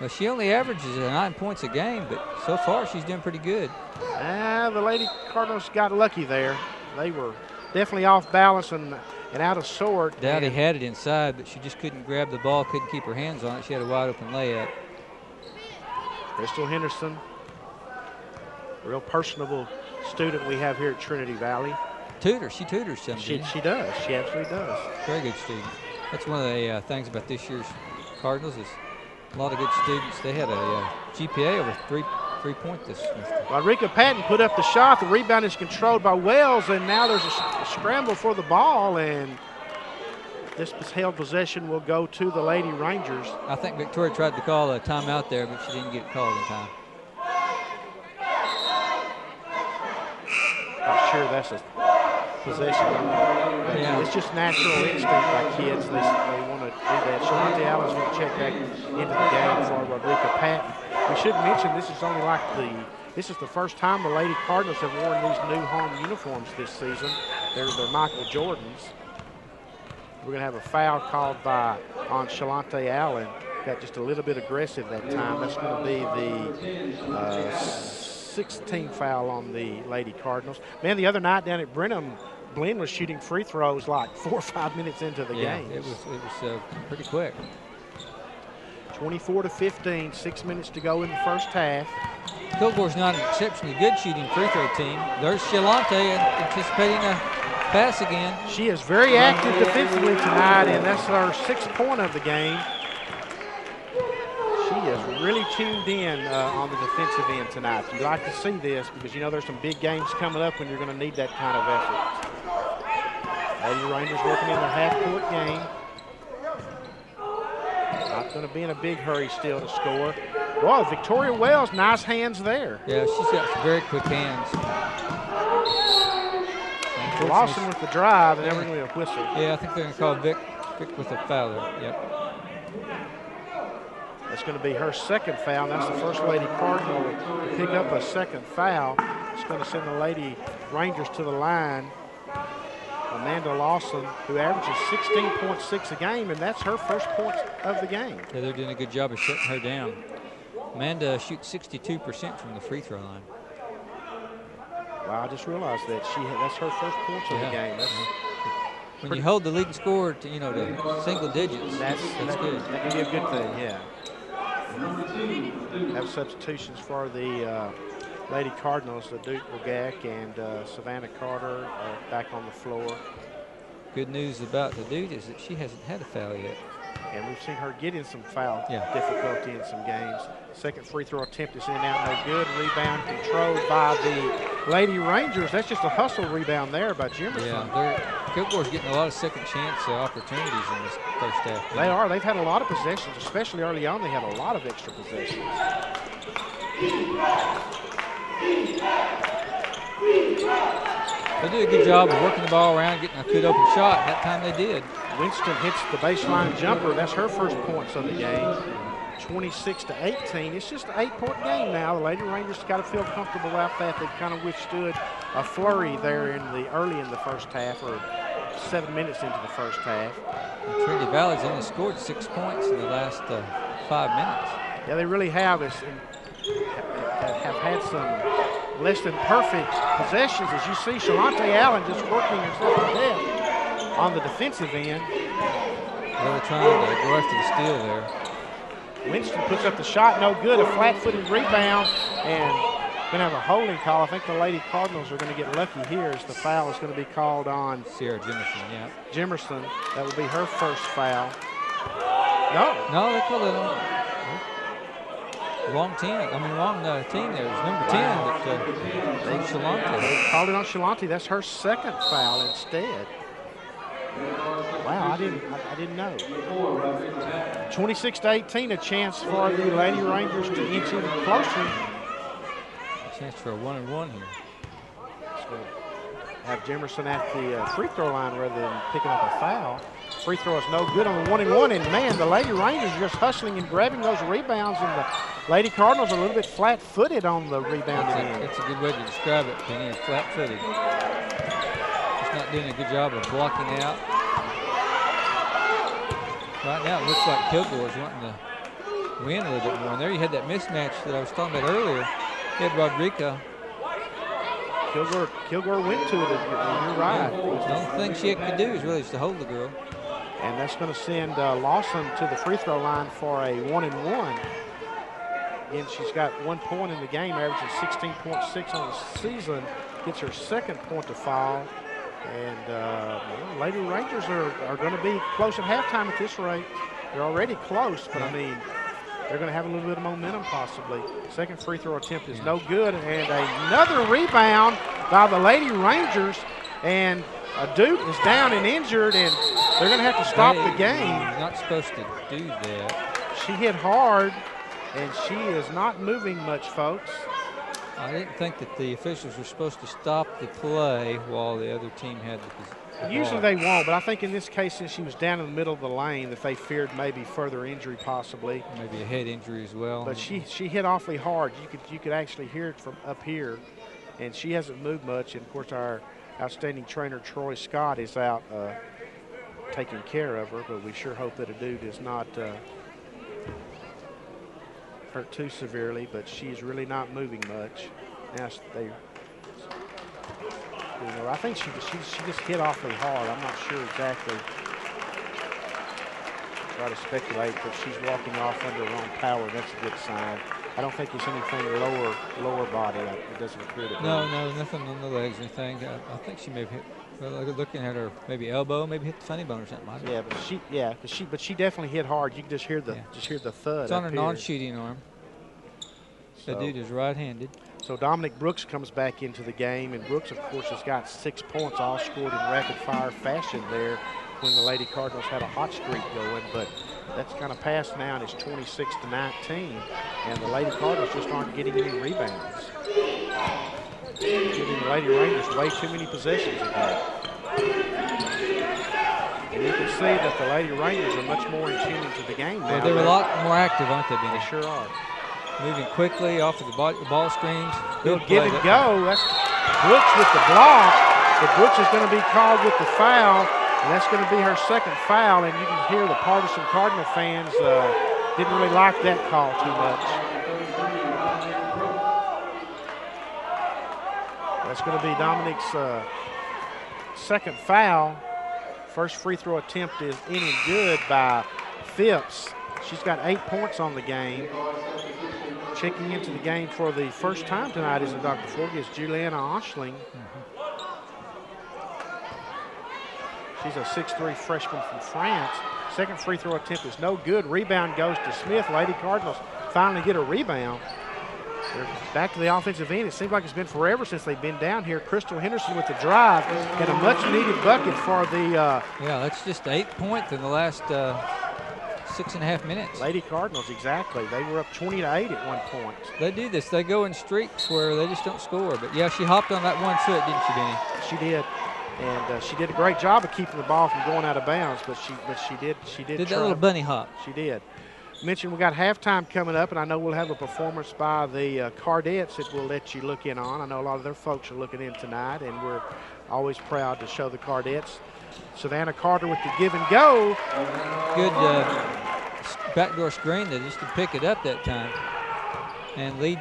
Speaker 2: Well, she only averages 9 points a game, but so far she's doing pretty good.
Speaker 1: The Lady Cardinals got lucky there. They were definitely off balance and out of sort.
Speaker 2: Dowdy had it inside, but she just couldn't grab the ball, couldn't keep her hands on it. She had a wide open layup.
Speaker 1: Crystal Henderson, real personable student we have here at Trinity Valley.
Speaker 2: She tutors some.
Speaker 1: She does. She absolutely does.
Speaker 2: Very good student. That's one of the things about this year's Cardinals is a lot of good students. They had a GPA over 3-point this semester.
Speaker 1: Rodrika Patton put up the shot. The rebound is controlled by Wells, and now there's a scramble for the ball, and this held possession will go to the Lady Rangers.
Speaker 2: I think Victoria tried to call a timeout there, but she didn't get called in time.
Speaker 1: Not sure that's a possession.
Speaker 2: Yeah.
Speaker 1: It's just natural instinct by kids. They want to do that. Shalonte Allen's going to check back into the game for Rodrika Patton. We should mention this is only like this is the first time the Lady Cardinals have worn these new home uniforms this season. They're Michael Jordans. We're going to have a foul called on Shalonte Allen. Got just a little bit aggressive that time. That's going to be the 16th foul on the Lady Cardinals. Man, the other night down at Brenham, Glenn was shooting free throws like 4 or 5 minutes into the game.
Speaker 2: It was pretty quick.
Speaker 1: 24-15, 6 minutes to go in the first half.
Speaker 2: Kilgore's not an exceptionally good shooting free throw team. There's Shalonte anticipating a pass again.
Speaker 1: She is very active defensively tonight, and that's her 6th point of the game. She is really tuned in on the defensive end tonight. You like to see this because you know there's some big games coming up when you're going to need that kind of effort. Lady Rangers working in their half-court game. Not going to be in a big hurry still to score. Well, Victoria Wells, nice hands there.
Speaker 2: Yeah, she's got some very quick hands.
Speaker 1: Lawson with the drive, and then we're going to be a whistle.
Speaker 2: Yeah, I think they're going to call Vic with a foul there. Yep.
Speaker 1: That's going to be her 2nd foul. And that's the first Lady Cardinal to pick up a 2nd foul. It's going to send the Lady Rangers to the line. Amanda Lawson, who averages 16.6 a game, and that's her first points of the game.
Speaker 2: Yeah, they're doing a good job of shutting her down. Amanda shoots 62% from the free throw line.
Speaker 1: Wow, I just realized that that's her first points of the game.
Speaker 2: When you hold the leading scorer to to single digits, that's good.
Speaker 1: That can be a good thing, yeah. Have substitutions for the Lady Cardinals, the Duke Regak and Savannah Carter are back on the floor.
Speaker 2: Good news about the Duke is that she hasn't had a foul yet.
Speaker 1: And we've seen her get in some foul difficulty in some games. 2nd free throw attempt is in and out, no good. Rebound controlled by the Lady Rangers. That's just a hustle rebound there by Jimerson.
Speaker 2: Yeah, Kilgore's getting a lot of second chance opportunities in this first half.
Speaker 1: They are. They've had a lot of possessions, especially early on. They had a lot of extra possessions.
Speaker 2: They do a good job of working the ball around, getting a good open shot. That time they did.
Speaker 1: Winston hits the baseline jumper. That's her first points of the game. 26-18. It's just an 8-point game now. The Lady Rangers got to feel comfortable about that. They've kind of withstood a flurry there early in the first half, or 7 minutes into the first half.
Speaker 2: And Trinity Valley's only scored 6 points in the last 5 minutes.
Speaker 1: Yeah, they really have have had some less than perfect possessions. As you see, Shalonte Allen just working herself to death on the defensive end.
Speaker 2: Really trying to go after the steal there.
Speaker 1: Winston puts up the shot, no good. A flat-footed rebound, and going to have a holding call. I think the Lady Cardinals are going to get lucky here as the foul is going to be called on
Speaker 2: Sierra Jimerson, yeah.
Speaker 1: Jimerson. That will be her first foul.
Speaker 2: No, they called it on. Wrong team. Wrong team there. It was number 10 that Shalonte.
Speaker 1: They called it on Shalonte. That's her 2nd foul instead. Wow, I didn't know. 26-18, a chance for the Lady Rangers to inch even closer.
Speaker 2: A chance for a 1-and-1 here.
Speaker 1: So have Jimerson at the free throw line rather than picking up a foul. Free throw is no good on the 1-and-1, and man, the Lady Rangers are just hustling and grabbing those rebounds, and the Lady Cardinals are a little bit flat-footed on the rebounding end.
Speaker 2: That's a good way to describe it, Penny, flat-footed. Just not doing a good job of blocking out. Right now, it looks like Kilgore's wanting to win a little bit more. And there you had that mismatch that I was talking about earlier. You had Rodrika.
Speaker 1: Kilgore went to it, and you're right.
Speaker 2: Yeah, the only thing she could do is really just to hold the girl.
Speaker 1: And that's going to send Lawson to the free throw line for a 1-and-1. Again, she's got 1 point in the game, averaging 16.6 on the season. Gets her 2nd point to fall. And Lady Rangers are going to be close at halftime at this rate. They're already close, but I mean, they're going to have a little bit of momentum possibly. 2nd free throw attempt is no good, and another rebound by the Lady Rangers. And Duke is down and injured, and they're going to have to stop the game.
Speaker 2: You're not supposed to do that.
Speaker 1: She hit hard, and she is not moving much, folks.
Speaker 2: I didn't think that the officials were supposed to stop the play while the other team had the
Speaker 1: Usually
Speaker 2: ball.
Speaker 1: they won't, but I think in this case, since she was down in the middle of the lane, that they feared maybe further injury possibly.
Speaker 2: Maybe a head injury as well.
Speaker 1: But she hit awfully hard. You could actually hear it from up here, and she hasn't moved much. And of course, our outstanding trainer Troy Scott is out taking care of her. But we sure hope that a dude is not hurt too severely. But she's really not moving much. Now I think she just hit awfully hard. I'm not sure exactly. Try to speculate, but she's walking off under her own power. That's a good sign. I don't think there's anything lower body. It doesn't appear to be.
Speaker 2: No, nothing on the legs or anything. I think she may have hit. Well, looking at her, maybe elbow, maybe hit the funny bone or something.
Speaker 1: But she definitely hit hard. You can just hear the thud.
Speaker 2: It's on her
Speaker 1: here.
Speaker 2: non-cheating arm. That dude is right-handed.
Speaker 1: So Dominic Brooks comes back into the game, and Brooks, of course, has got 6 points, all scored in rapid-fire fashion there when the Lady Cardinals had a hot streak going. But that's kind of passed now, and it's 26-19, and the Lady Cardinals just aren't getting any rebounds. Giving the Lady Rangers way too many possessions again. And you can see that the Lady Rangers are much more in tune into the game now.
Speaker 2: Yeah, they're a lot more active, aren't they, Benny?
Speaker 1: They sure are.
Speaker 2: Moving quickly off of the ball screens.
Speaker 1: Good give and go. That's Brooks with the block. But Brooks is going to be called with the foul, and that's going to be her second foul. And you can hear the partisan Cardinal fans didn't really like that call too much. That's going to be Dominic's second foul. First free throw attempt is in and good by Phipps. She's got 8 points on the game. Checking into the game for the first time tonight is Dr. Forgy, is Juliana Oshling. She's a 6'3" freshman from France. Second free throw attempt is no good. Rebound goes to Smith. Lady Cardinals finally get a rebound. They're back to the offensive end. It seems like it's been forever since they've been down here. Crystal Henderson with the drive and a much-needed bucket for the
Speaker 2: yeah, that's just 8 points in the last 6.5 minutes.
Speaker 1: Lady Cardinals, exactly. They were up 20-8 at one point.
Speaker 2: They do this. They go in streaks where they just don't score. But, yeah, she hopped on that 1 foot, didn't she, Benny?
Speaker 1: She did. And she did a great job of keeping the ball from going out of bounds, but she did
Speaker 2: that little bunny hop.
Speaker 1: She did. Mentioned we got halftime coming up, and I know we'll have a performance by the Cardettes that we'll let you look in on. I know a lot of their folks are looking in tonight, and we're always proud to show the Cardettes. Savannah Carter with the give and go.
Speaker 2: Good backdoor screen that just to pick it up that time. And lead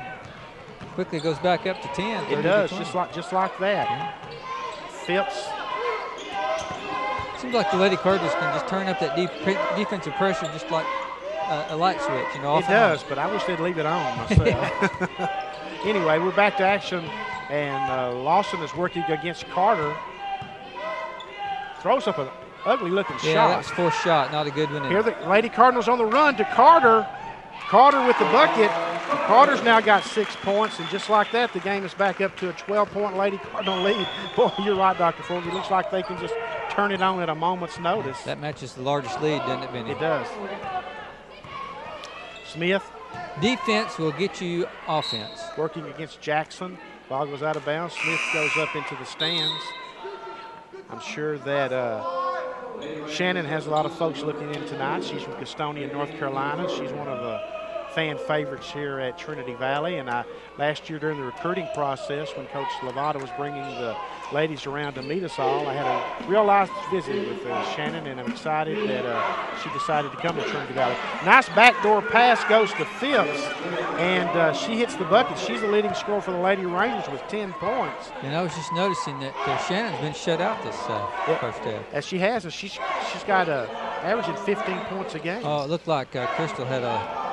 Speaker 2: quickly goes back up to 10.
Speaker 1: It does, just like that.
Speaker 2: Yeah.
Speaker 1: Phipps.
Speaker 2: Seems like the Lady Cardinals can just turn up that defensive pressure just like a light switch. You know,
Speaker 1: it does, but I wish they'd leave it on myself. Anyway, we're back to action, and Lawson is working against Carter. Throws up an ugly-looking shot.
Speaker 2: Yeah, that's fourth shot, not a good one.
Speaker 1: Here the Lady Cardinals on the run to Carter. Carter with the bucket. Carter's now got 6 points, and just like that, the game is back up to a 12-point Lady Cardinal lead. Boy, you're right, Dr. Ford. It looks like they can just turn it on at a moment's notice.
Speaker 2: That matches the largest lead, doesn't it, Benny?
Speaker 1: It does. Smith.
Speaker 2: Defense will get you offense.
Speaker 1: Working against Jackson. Ball goes out of bounds. Smith goes up into the stands. I'm sure that Shannon has a lot of folks looking in tonight. She's from Gastonia, North Carolina. She's one of the fan favorites here at Trinity Valley. And last year during the recruiting process, when Coach Lovato was bringing the ladies around to meet us all, I had a real nice visit with Shannon, and I'm excited that she decided to come to Trinity Valley. Nice backdoor pass goes to Phipps, and she hits the bucket. She's the leading scorer for the Lady Rangers with 10 points.
Speaker 2: And I was just noticing that Shannon's been shut out this first half.
Speaker 1: As she has, and she's got averaging 15 points a game.
Speaker 2: Oh, it looked like Crystal had a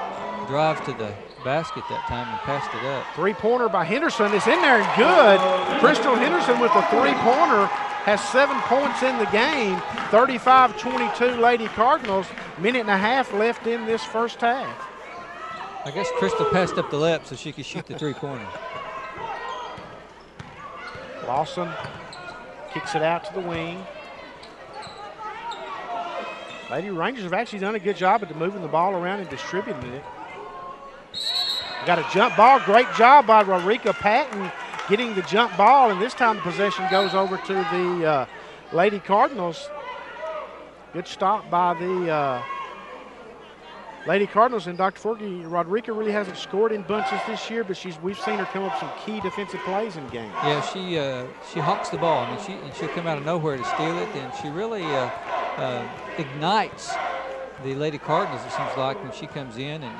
Speaker 2: drive to the basket that time and passed it up.
Speaker 1: Three-pointer by Henderson is in there and good. Crystal Henderson with a three-pointer has 7 points in the game. 35-22 Lady Cardinals. Minute and a half left in this first half.
Speaker 2: I guess Crystal passed up the lip so she could shoot the three-pointer.
Speaker 1: Lawson kicks it out to the wing. Lady Rangers have actually done a good job at moving the ball around and distributing it. Got a jump ball. Great job by Rodrika Patton getting the jump ball, and this time the possession goes over to the Lady Cardinals. Good stop by the Lady Cardinals, and Dr. Forgy, Rodrika really hasn't scored in bunches this year, but we've seen her come up with some key defensive plays in games.
Speaker 2: Yeah, she hawks the ball. I mean, she'll come out of nowhere to steal it, and she really ignites the Lady Cardinals, it seems like, when she comes in and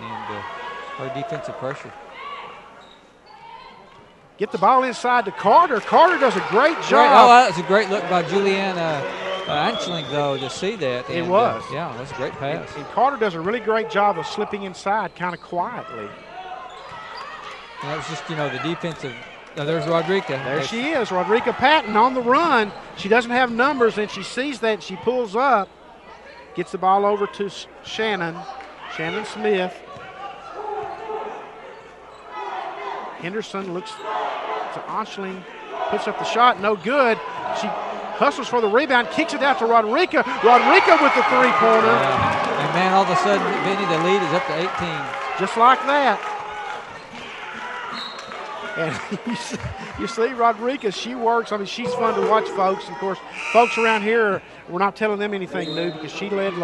Speaker 2: her defensive pressure.
Speaker 1: Get the ball inside to Carter. Carter does a great job.
Speaker 2: Oh, that was a great look by Juliana Anschling, though, to see that.
Speaker 1: It was.
Speaker 2: Yeah, that was a great pass.
Speaker 1: And Carter does a really great job of slipping inside kind of quietly.
Speaker 2: And that was just, the defensive. There's Rodrika.
Speaker 1: There she is, Rodrika Patton on the run. She doesn't have numbers, and she sees that, and she pulls up, gets the ball over to Shannon Smith. Henderson looks to Anschling, puts up the shot, no good. She hustles for the rebound, kicks it out to Rodrika. Rodrika with the three-pointer.
Speaker 2: Yeah. And, man, all of a sudden, Benny, the lead is up to 18.
Speaker 1: Just like that. And you see Rodrika, she works. I mean, she's fun to watch, folks. Of course, folks around here, we're not telling them anything new because she led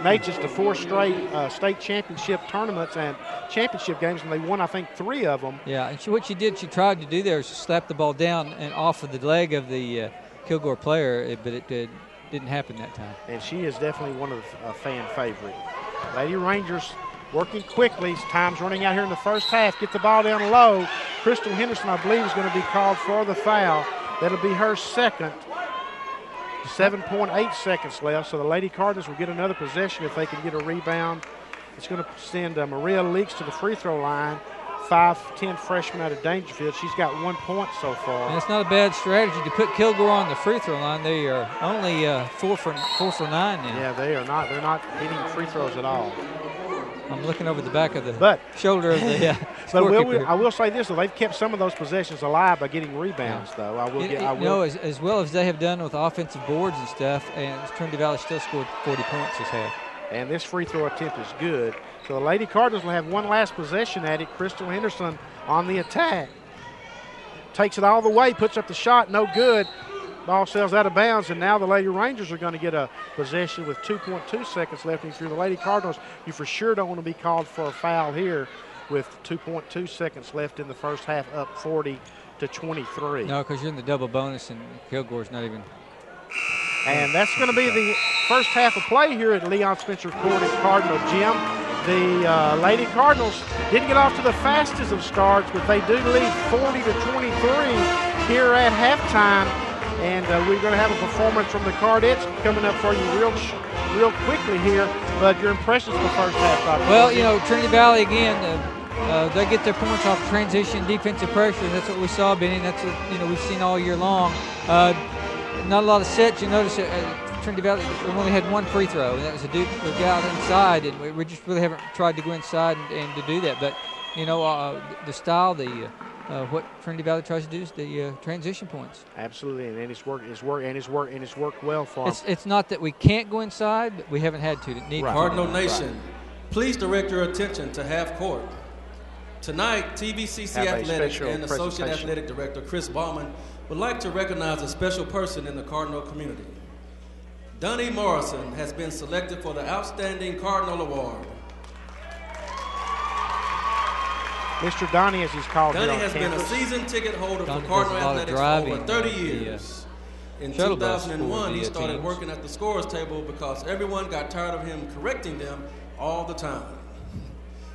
Speaker 1: Natchez to 4 straight state championship tournaments and championship games, and they won, I think, 3 of them.
Speaker 2: Yeah, and what she tried to do there is slap the ball down and off of the leg of the Kilgore player, but it didn't happen that time.
Speaker 1: And she is definitely one of the fan favorite. Lady Rangers working quickly. Time's running out here in the first half. Get the ball down low. Crystal Henderson, I believe, is going to be called for the foul. That'll be her second. 7.8 seconds left, so the Lady Cardinals will get another possession if they can get a rebound. It's going to send Maria Leaks to the free throw line. 5'10" freshman out of Dangerfield. She's got 1 point so far.
Speaker 2: And it's not a bad strategy to put Kilgore on the free throw line. They are only 4 for 9 now.
Speaker 1: Yeah, they are not. They're not hitting free throws at all.
Speaker 2: I'm looking over the back of the shoulder of the
Speaker 1: but I will say this, though. They've kept some of those possessions alive by getting rebounds, though.
Speaker 2: As well as they have done with offensive boards and stuff, and Trinity Valley still scored 40 points this half.
Speaker 1: And this free throw attempt is good. So the Lady Cardinals will have one last possession at it. Crystal Henderson on the attack. Takes it all the way, puts up the shot, no good. Ball sails out of bounds, and now the Lady Rangers are going to get a possession with 2.2 seconds left. And if you're the Lady Cardinals, you for sure don't want to be called for a foul here with 2.2 seconds left in the first half, up 40-23.
Speaker 2: No, because you're in the double bonus, and Kilgore's not even.
Speaker 1: And that's going to be the first half of play here at Leon Spencer Court at Cardinal Gym. The Lady Cardinals didn't get off to the fastest of starts, but they do lead 40-23 here at halftime. And we're going to have a performance from the Cardettes coming up for you real quickly here. But your impressions of the first half, Dr.
Speaker 2: Well, Trinity Valley, again, they get their points off transition, defensive pressure. That's what we saw, Benny. That's what we've seen all year long. Not a lot of sets. You notice Trinity Valley only had 1 free throw, and that was a dude who got inside, and we just really haven't tried to go inside and to do that. But, the style, what Trinity Valley tries to do is the transition points.
Speaker 1: Absolutely, and it's worked well for them.
Speaker 2: It's not that we can't go inside, but we haven't had to.
Speaker 3: Right. Cardinal Nation, please direct your attention to half court. Tonight, TVCC Athletics and Associate Athletic Director Chris Bauman would like to recognize a special person in the Cardinal community. Donnie Morrison has been selected for the Outstanding Cardinal Award.
Speaker 1: Mr. Donnie, as he's called.
Speaker 3: Donnie has been a season ticket holder for Cardinal Athletics for over 30 years. In 2001, he started working at the scorer's table because everyone got tired of him correcting them all the time.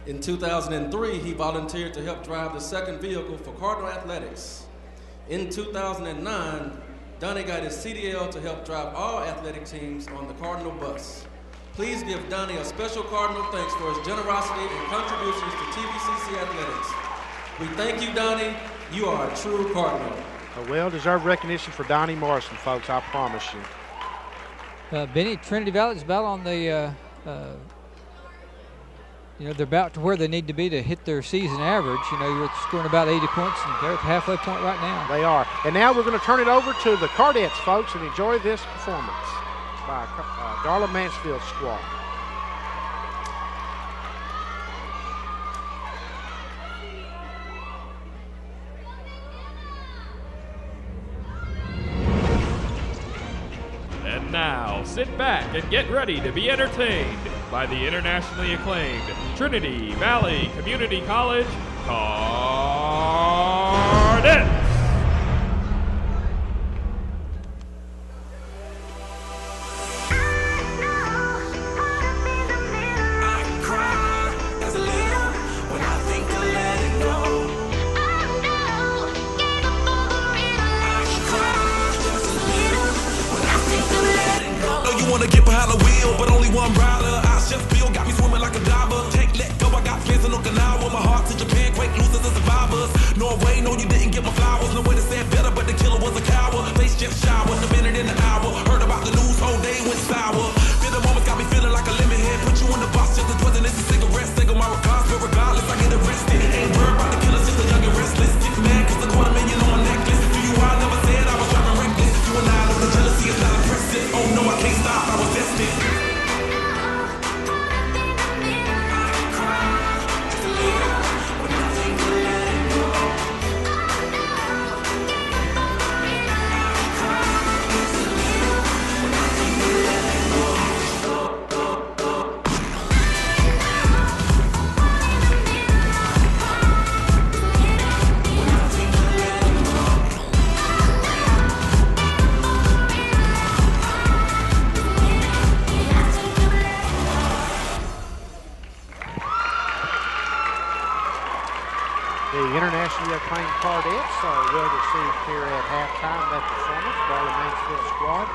Speaker 3: In 2003, he volunteered to help drive the second vehicle for Cardinal Athletics. In 2009, Donnie got his CDL to help drive all athletic teams on the Cardinal bus. Please give Donnie a special Cardinal thanks for his generosity and contributions to TVCC Athletics. We thank you, Donnie. You are a true Cardinal.
Speaker 1: A well-deserved recognition for Donnie Morrison, folks, I promise you.
Speaker 2: Benny, Trinity Valley is about on the, they're about to where they need to be to hit their season average. You're scoring about 80 points, and they're at the halfway point right now.
Speaker 1: They are. And now we're going to turn it over to the Cardettes, folks, and enjoy this performance by Darla Mansfield's squad.
Speaker 4: Now sit back and get ready to be entertained by the internationally acclaimed Trinity Valley Community College Cardinals.
Speaker 5: Wanna get behind the wheel, but only one rider. I just feel got me swimming like a diver. Can't let go, I got plans in Okinawa. My heart to Japan, quake losers and survivors. Norway, no, you didn't get my flowers. No way to say it better, but the killer was a coward. Face just showered, a minute in an hour. Heard about the news, whole day went sour. Feel the moment got me feeling like a lemon head. Put you in the box, just a dozen, it's a cigarette. Single my regards, but regardless, I get arrested. Ain't worried about the killers, just a young and restless. Get mad, cause the $250,000 on my necklace. Do you, I never said I was driving reckless. You and I know the jealousy is not impressive. Oh no, I can't stop, I was destined.
Speaker 1: The internationally acclaimed Cardettes are well received here at halftime. That performance by the Mansfield squad.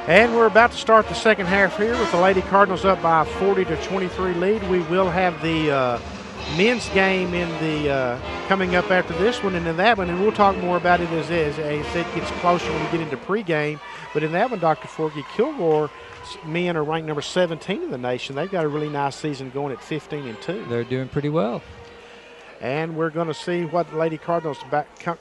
Speaker 1: And we're about to start the second half here with the Lady Cardinals up by a 40-23 lead. We will have the men's game in the coming up after this one and in that one, and we'll talk more about it as it gets closer when we get into pregame. But in that one, Dr. Forgy, Kilgore men are ranked number 17 in the nation. They've got a really nice season going at 15-2.
Speaker 2: They're doing pretty well.
Speaker 1: And we're going to see what the Lady Cardinals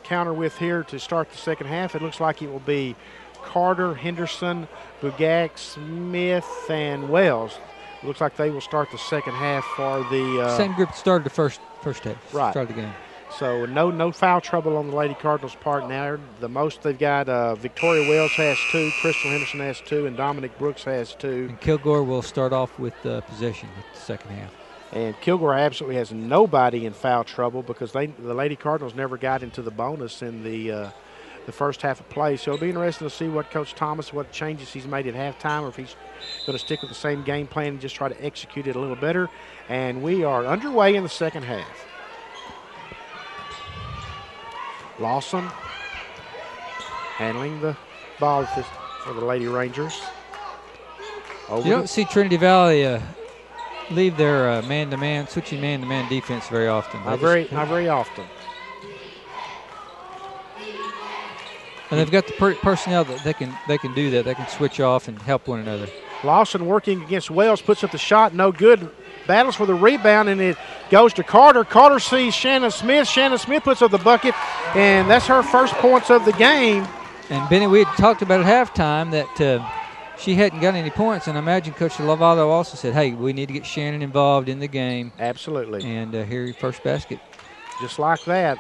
Speaker 1: counter with here to start the second half. It looks like it will be Carter, Henderson, Bugak, Smith, and Wells. It looks like they will start the second half for the
Speaker 2: same group that started the first half.
Speaker 1: Right.
Speaker 2: Started the game.
Speaker 1: So no foul trouble on the Lady Cardinals' part now. The most they've got, Victoria Wells has 2, Crystal Henderson has 2, and Dominic Brooks has 2.
Speaker 2: And Kilgore will start off with possession at the second half.
Speaker 1: And Kilgore absolutely has nobody in foul trouble because the Lady Cardinals never got into the bonus in the first half of play. So it'll be interesting to see what Coach Thomas, what changes he's made at halftime, or if he's going to stick with the same game plan and just try to execute it a little better. And we are underway in the second half. Lawson handling the ball for the Lady Rangers.
Speaker 2: You don't see Trinity Valley leave their man-to-man, switching man-to-man defense very often.
Speaker 1: Not very often.
Speaker 2: And they've got the personnel that they can do that. They can switch off and help one another.
Speaker 1: Lawson working against Wells, puts up the shot, no good. Battles for the rebound, and it goes to Carter. Carter sees Shannon Smith. Shannon Smith puts up the bucket, and that's her first points of the game.
Speaker 2: And, Benny, we had talked about at halftime that she hadn't got any points, and I imagine Coach Lovato also said, hey, we need to get Shannon involved in the game.
Speaker 1: Absolutely.
Speaker 2: And here your first basket.
Speaker 1: Just like that.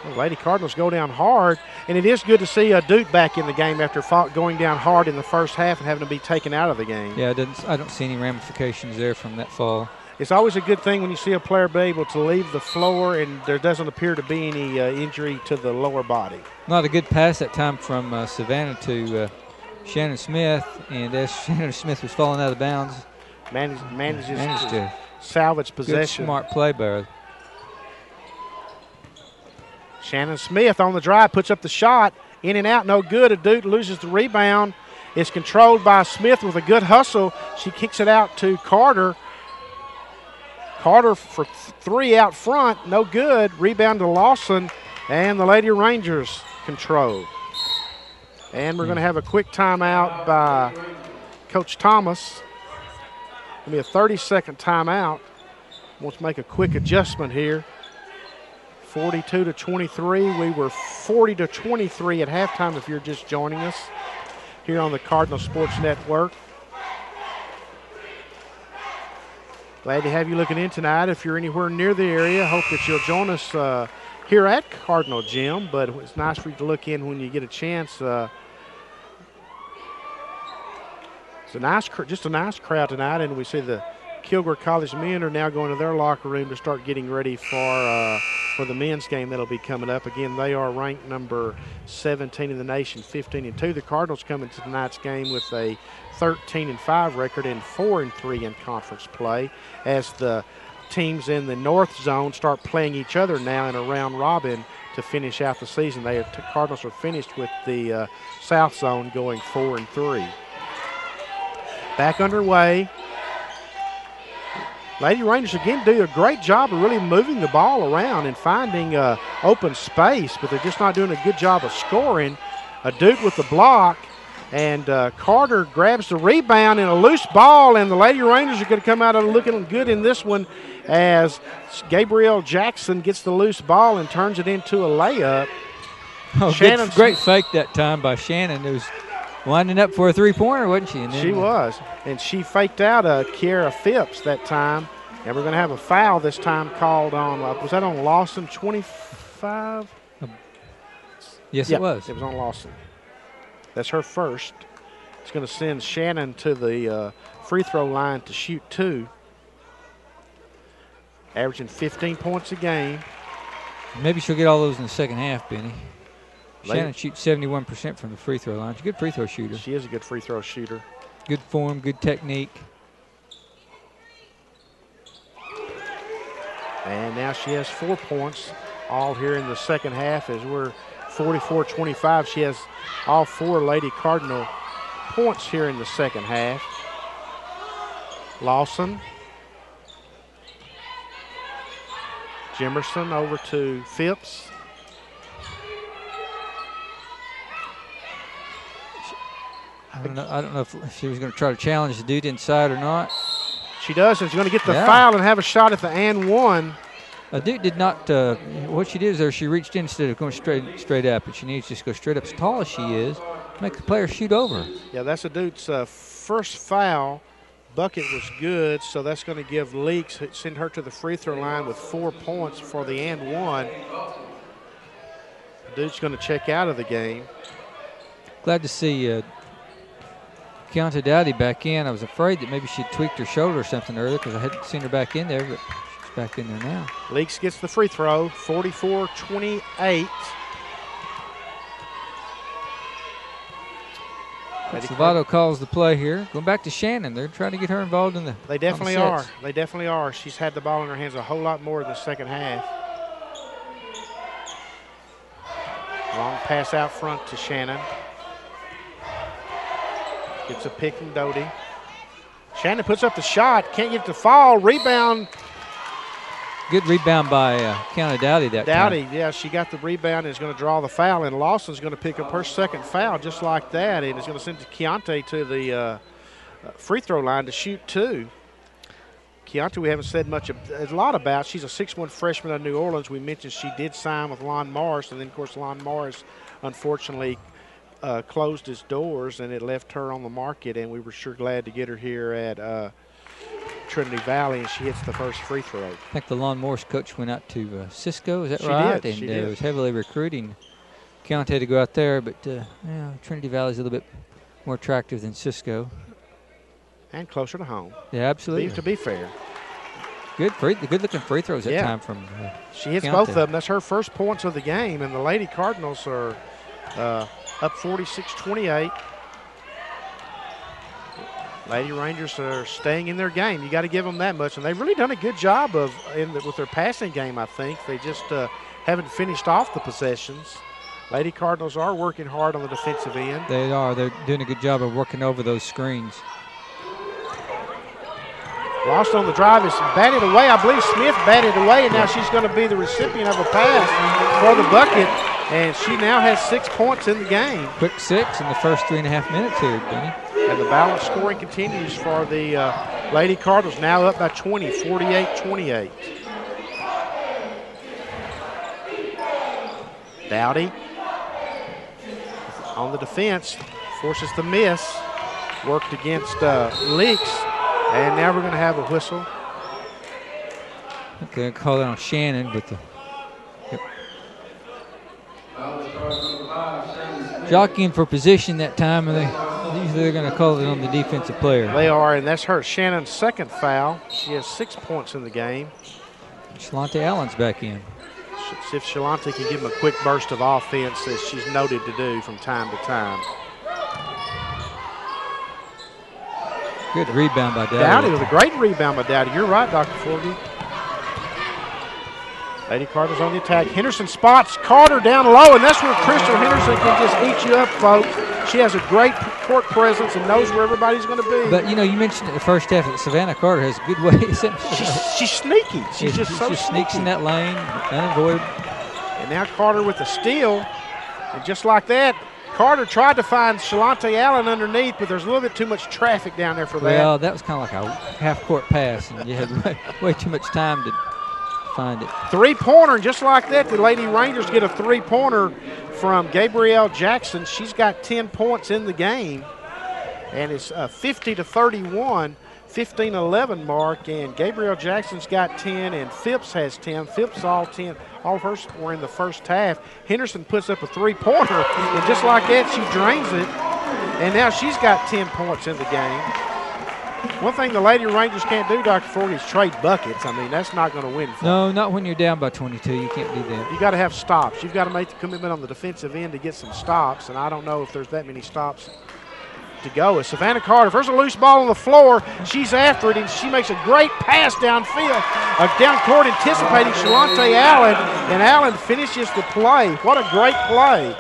Speaker 1: Well, Lady Cardinals go down hard, and it is good to see Duke back in the game after going down hard in the first half and having to be taken out of the game.
Speaker 2: Yeah, I don't see any ramifications there from that fall.
Speaker 1: It's always a good thing when you see a player be able to leave the floor and there doesn't appear to be any injury to the lower body.
Speaker 2: Not a good pass that time from Savannah to Shannon Smith, and as Shannon Smith was falling out of bounds,
Speaker 1: managed
Speaker 2: to
Speaker 1: salvage possession.
Speaker 2: Good, smart play by her.
Speaker 1: Shannon Smith on the drive, puts up the shot, in and out, no good. Duke loses the rebound. It's controlled by Smith with a good hustle. She kicks it out to Carter. Carter for 3 out front, no good. Rebound to Lawson, and the Lady Rangers control. And we're going to have a quick timeout by Coach Thomas. It'll be a 30-second timeout. Wants to make a quick adjustment here. 42-23. We were 40-23 at halftime if you're just joining us here on the Cardinal Sports Network. Glad to have you looking in tonight. If you're anywhere near the area, hope that you'll join us here at Cardinal Gym, but it's nice for you to look in when you get a chance. It's just a nice crowd tonight, and we see the Kilgore College men are now going to their locker room to start getting ready for the men's game that'll be coming up. Again, they are ranked number 17 in the nation, 15-2. The Cardinals coming to tonight's game with a 13-5 record and 4-3 in conference play, as the teams in the north zone start playing each other now in a round robin to finish out the season. The Cardinals are finished with the south zone going 4-3. Back underway. Lady Rangers again do a great job of really moving the ball around and finding open space, but they're just not doing a good job of scoring. A Duke with the block, and Carter grabs the rebound in a loose ball, and the Lady Rangers are going to come out looking good in this one as Gabrielle Jackson gets the loose ball and turns it into a layup.
Speaker 2: Oh, great fake that time by Shannon, who was winding up for a three-pointer, wasn't she? And then,
Speaker 1: she was, and she faked out Kiara Phipps that time, and we're going to have a foul this time called on, was that on Lawson, 25?
Speaker 2: Yes,
Speaker 1: yeah,
Speaker 2: it was.
Speaker 1: It was on Lawson. That's her first. It's going to send Shannon to the free throw line to shoot 2. Averaging 15 points a game.
Speaker 2: Maybe she'll get all those in the second half, Benny. Shannon shoots 71% from the free throw line. She's a good free throw shooter.
Speaker 1: She is a good free throw shooter.
Speaker 2: Good form, good technique.
Speaker 1: And now she has 4 points all here in the second half as we're 44-25. She has all 4 Lady Cardinal points here in the second half. Lawson. Jimerson over to Phipps.
Speaker 2: I don't know if she was going to try to challenge the dude inside or not.
Speaker 1: She does, and she's going to get the foul and have a shot at the and one.
Speaker 2: Duke did not. What she did is she reached in instead of going straight up, and she needs to just go straight up as tall as she is, make the player shoot over.
Speaker 1: Yeah, that's a Duke's first foul. Bucket was good, so that's going to give Leaks, send her to the free throw line with 4 points for the and one. Duke's going to check out of the game.
Speaker 2: Glad to see Keontae Dowdy back in. I was afraid that maybe she'd tweaked her shoulder or something earlier because I hadn't seen her back in there, but she's back in there now.
Speaker 1: Leaks gets the free throw, 44-28.
Speaker 2: Salvato calls the play here. Going back to Shannon. They're trying to get her involved in the
Speaker 1: They definitely are. They definitely are. She's had the ball in her hands a whole lot more in the second half. Long pass out front to Shannon. Gets a pick from Doty. Shannon puts up the shot. Can't get it to fall. Rebound.
Speaker 2: Good rebound by Keontae Dowdy that time.
Speaker 1: Dowdy, yeah, she got the rebound and is going to draw the foul, and Lawson's going to pick up her second foul just like that, and is going to send Keontae to the free throw line to shoot 2. Keontae, we haven't said a lot about. She's a 6'1" freshman out of New Orleans. We mentioned she did sign with Lon Morris, and then, of course, Lon Morris unfortunately closed his doors, and it left her on the market, and we were sure glad to get her here at Trinity Valley, and she hits the first free throw.
Speaker 2: I think the Lon Morris coach went out to Cisco, is that
Speaker 1: she
Speaker 2: right?
Speaker 1: Did.
Speaker 2: And
Speaker 1: she did.
Speaker 2: Was heavily recruiting Keontae to go out there, but Trinity Valley's a little bit more attractive than Cisco.
Speaker 1: And closer to home.
Speaker 2: Yeah, absolutely.
Speaker 1: To be fair.
Speaker 2: Good-looking free throws that time from
Speaker 1: she hits
Speaker 2: Keontae.
Speaker 1: both of them. That's her first points of the game, and the Lady Cardinals are up 46-28. Lady Rangers are staying in their game. You got to give them that much, and they've really done a good job with their passing game. I think they just haven't finished off the possessions. Lady Cardinals are working hard on the defensive end.
Speaker 2: They are. They're doing a good job of working over those screens.
Speaker 1: Lost on the drive is batted away. I believe Smith batted away, and now she's going to be the recipient of a pass for the bucket, and she now has 6 points in the game.
Speaker 2: Quick 6 in the first 3.5 minutes here, Benny.
Speaker 1: And the balanced scoring continues for the Lady Cardinals, now up by 20, 48-28. Dowdy on the defense, forces the miss, worked against Leaks, and now we're going to have a whistle.
Speaker 2: Okay, call it on Shannon with the jockeying for position that time, and they're using they're going to call it on the defensive player.
Speaker 1: They are, and that's her. Shannon's second foul. She has 6 points in the game.
Speaker 2: Shalonte Allen's back in.
Speaker 1: See if Shalonte can give him a quick burst of offense, as she's noted to do from time to time.
Speaker 2: Good rebound by Dowdy.
Speaker 1: Dowdy with a great rebound by Dowdy. You're right, Dr. Forgy. Lady Carter's on the attack. Henderson spots Carter down low, and that's where Crystal Henderson can just eat you up, folks. She has a great court presence and knows where everybody's going to be.
Speaker 2: But, you know, you mentioned in the first half that Savannah Carter has good ways.
Speaker 1: She's sneaky. She's just so
Speaker 2: sneaks
Speaker 1: sneaky.
Speaker 2: in that lane, unavoidable.
Speaker 1: And now Carter with the steal. And just like that, Carter tried to find Shalonte Allen underneath, but there's a little bit too much traffic down there for that.
Speaker 2: Well, that was kind of like a half-court pass, and you had way too much time to find it.
Speaker 1: Three-pointer, and just like that, the Lady Rangers get a three-pointer from Gabrielle Jackson. She's got 10 points in the game, and it's 50-31, 15-11 mark, and Gabrielle Jackson's got 10, and Phipps has 10. Phipps all 10. All of hers were in the first half. Henderson puts up a three-pointer, and just like that, she drains it, and now she's got 10 points in the game. One thing the Lady Rangers can't do, Dr. Ford, is trade buckets. I mean, that's not going to win for
Speaker 2: No, not when you're down by 22. You can't do that.
Speaker 1: You got to have stops. You've got to make the commitment on the defensive end to get some stops, and I don't know if there's that many stops to go. As Savannah Carter, if there's a loose ball on the floor, she's after it, and she makes a great pass downfield, down court, anticipating Shalonte Allen, and Allen finishes the play. What a great play.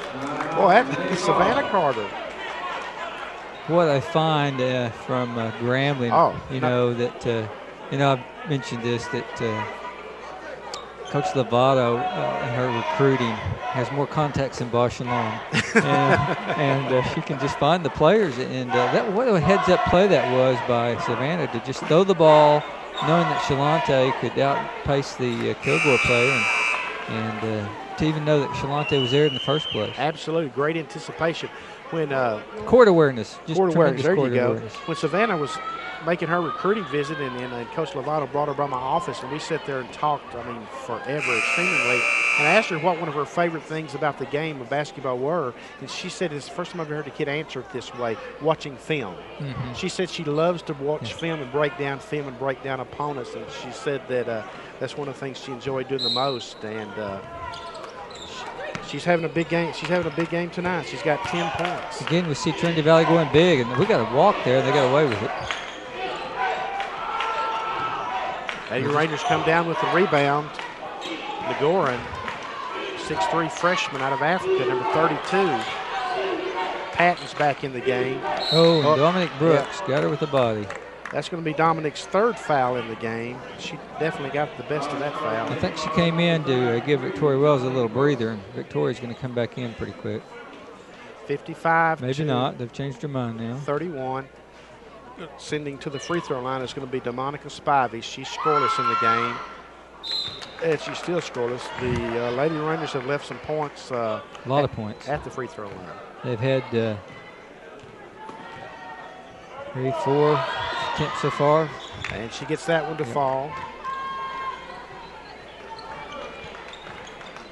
Speaker 1: Boy, that's Savannah Carter.
Speaker 2: What I find from Grambling, I've mentioned this, that Coach Lovato in her recruiting has more contacts than Bosch and Long. and she can just find the players. And what a heads-up play that was by Savannah to just throw the ball, knowing that Shalonte could outpace the Kilgore player, and to even know that Shalonte was there in the first place.
Speaker 1: Absolutely. Great anticipation. When
Speaker 2: court awareness.
Speaker 1: Court awareness. There you go. When Savannah was making her recruiting visit, and Coach Lovato brought her by my office, and we sat there and talked, forever, seemingly. And I asked her what one of her favorite things about the game of basketball were, and she said it's the first time I've ever heard a kid answer it this way, watching film. Mm-hmm. She said she loves to watch film and break down film and break down opponents, and she said that that's one of the things she enjoyed doing the most. And she's having a big game. She's having a big game tonight. She's got 10 points.
Speaker 2: Again, we see Trinity Valley going big, and we got a walk there, and they got away with it.
Speaker 1: Lady Rangers come down with the rebound. Kilgore, 6'3" freshman out of Africa, number 32. Patton's back in the game.
Speaker 2: Dominic Brooks got her with the body.
Speaker 1: That's going to be Dominic's third foul in the game. She definitely got the best of that foul.
Speaker 2: I think she came in to give Victoria Wells a little breather, and Victoria's going to come back in pretty quick.
Speaker 1: 55.
Speaker 2: Maybe not. They've changed their mind now.
Speaker 1: 31. Sending to the free throw line is going to be DeMonica Spivey. She's scoreless in the game. And she's still scoreless. The Lady Rangers have left some points.
Speaker 2: A lot of points.
Speaker 1: At the free throw line.
Speaker 2: They've had 3, 4 attempts so far.
Speaker 1: And she gets that one to fall.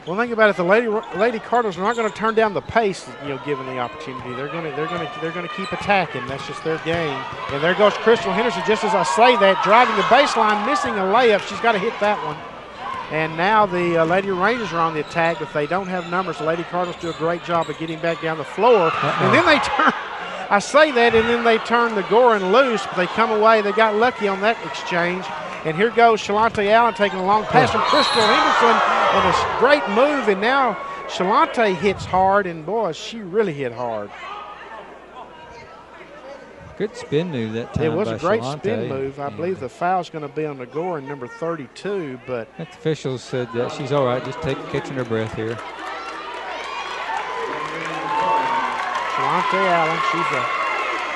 Speaker 1: One thing about it, the Lady Cardinals are not going to turn down the pace, given the opportunity. They're going to keep attacking. That's just their game. And there goes Crystal Henderson. Just as I say that, driving the baseline, missing a layup. She's got to hit that one. And now the Lady Rangers are on the attack, but they don't have numbers. The Lady Cardinals do a great job of getting back down the floor. And then they turn. I say that, and then they turn the Gorin loose, but they come away. They got lucky on that exchange. And here goes Shalonte Allen taking a long pass from Crystal Henderson, and a great move. And now Shalonte hits hard, and boy, she really hit hard.
Speaker 2: Good spin move that time.
Speaker 1: It was
Speaker 2: by
Speaker 1: a great
Speaker 2: Shalonte.
Speaker 1: spin move. I believe the foul's going to be on the Gorin, number 32, but
Speaker 2: the officials said that she's all right, just catching her breath here.
Speaker 1: Shalonte Allen,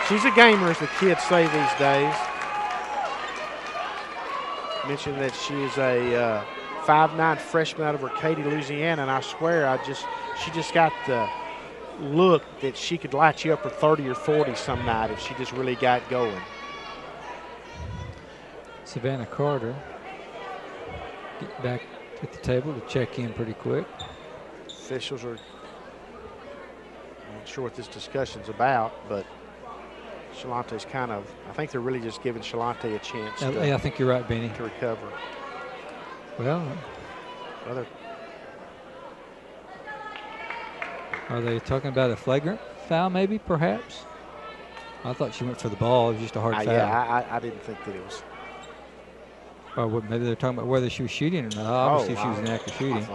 Speaker 1: she's a gamer, as the kids say these days. Mentioned that she is a 5'9" freshman out of Arcadia, Louisiana, and I swear she just got the look that she could light you up for 30 or 40 some night if she just really got going.
Speaker 2: Savannah Carter get back at the table to check in pretty quick.
Speaker 1: Officials are not sure what this discussion's about, but Shalante's kind of, I think they're really just giving Shalante a chance
Speaker 2: Yeah, I think you're right, Benny.
Speaker 1: to recover.
Speaker 2: Well, are they talking about a flagrant foul maybe, perhaps? I thought she went for the ball. It was just a hard foul.
Speaker 1: Yeah, I didn't think that it was.
Speaker 2: Or maybe they're talking about whether she was shooting or not. Obviously, if she was in the act of shooting.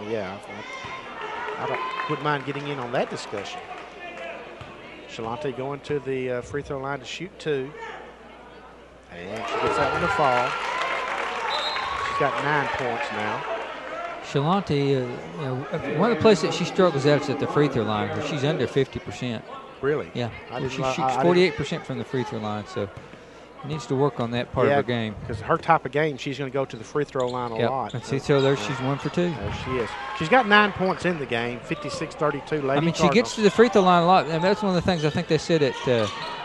Speaker 1: I wouldn't mind getting in on that discussion. Shalante going to the free throw line to shoot 2. And she gets that one to fall. She's got 9 points now.
Speaker 2: Shalante, one of the places that she struggles at is at the free throw line, where she's under 50%.
Speaker 1: Really?
Speaker 2: Yeah. She shoots 48% from the free throw line, so needs to work on that part of her game.
Speaker 1: Because her type of game, she's going to go to the free throw line a lot.
Speaker 2: And see, so there she's 1 for 2.
Speaker 1: There she is. She's got 9 points in the game, 56-32.
Speaker 2: I mean, she gets to the free throw line a lot, and that's one of the things I think they said at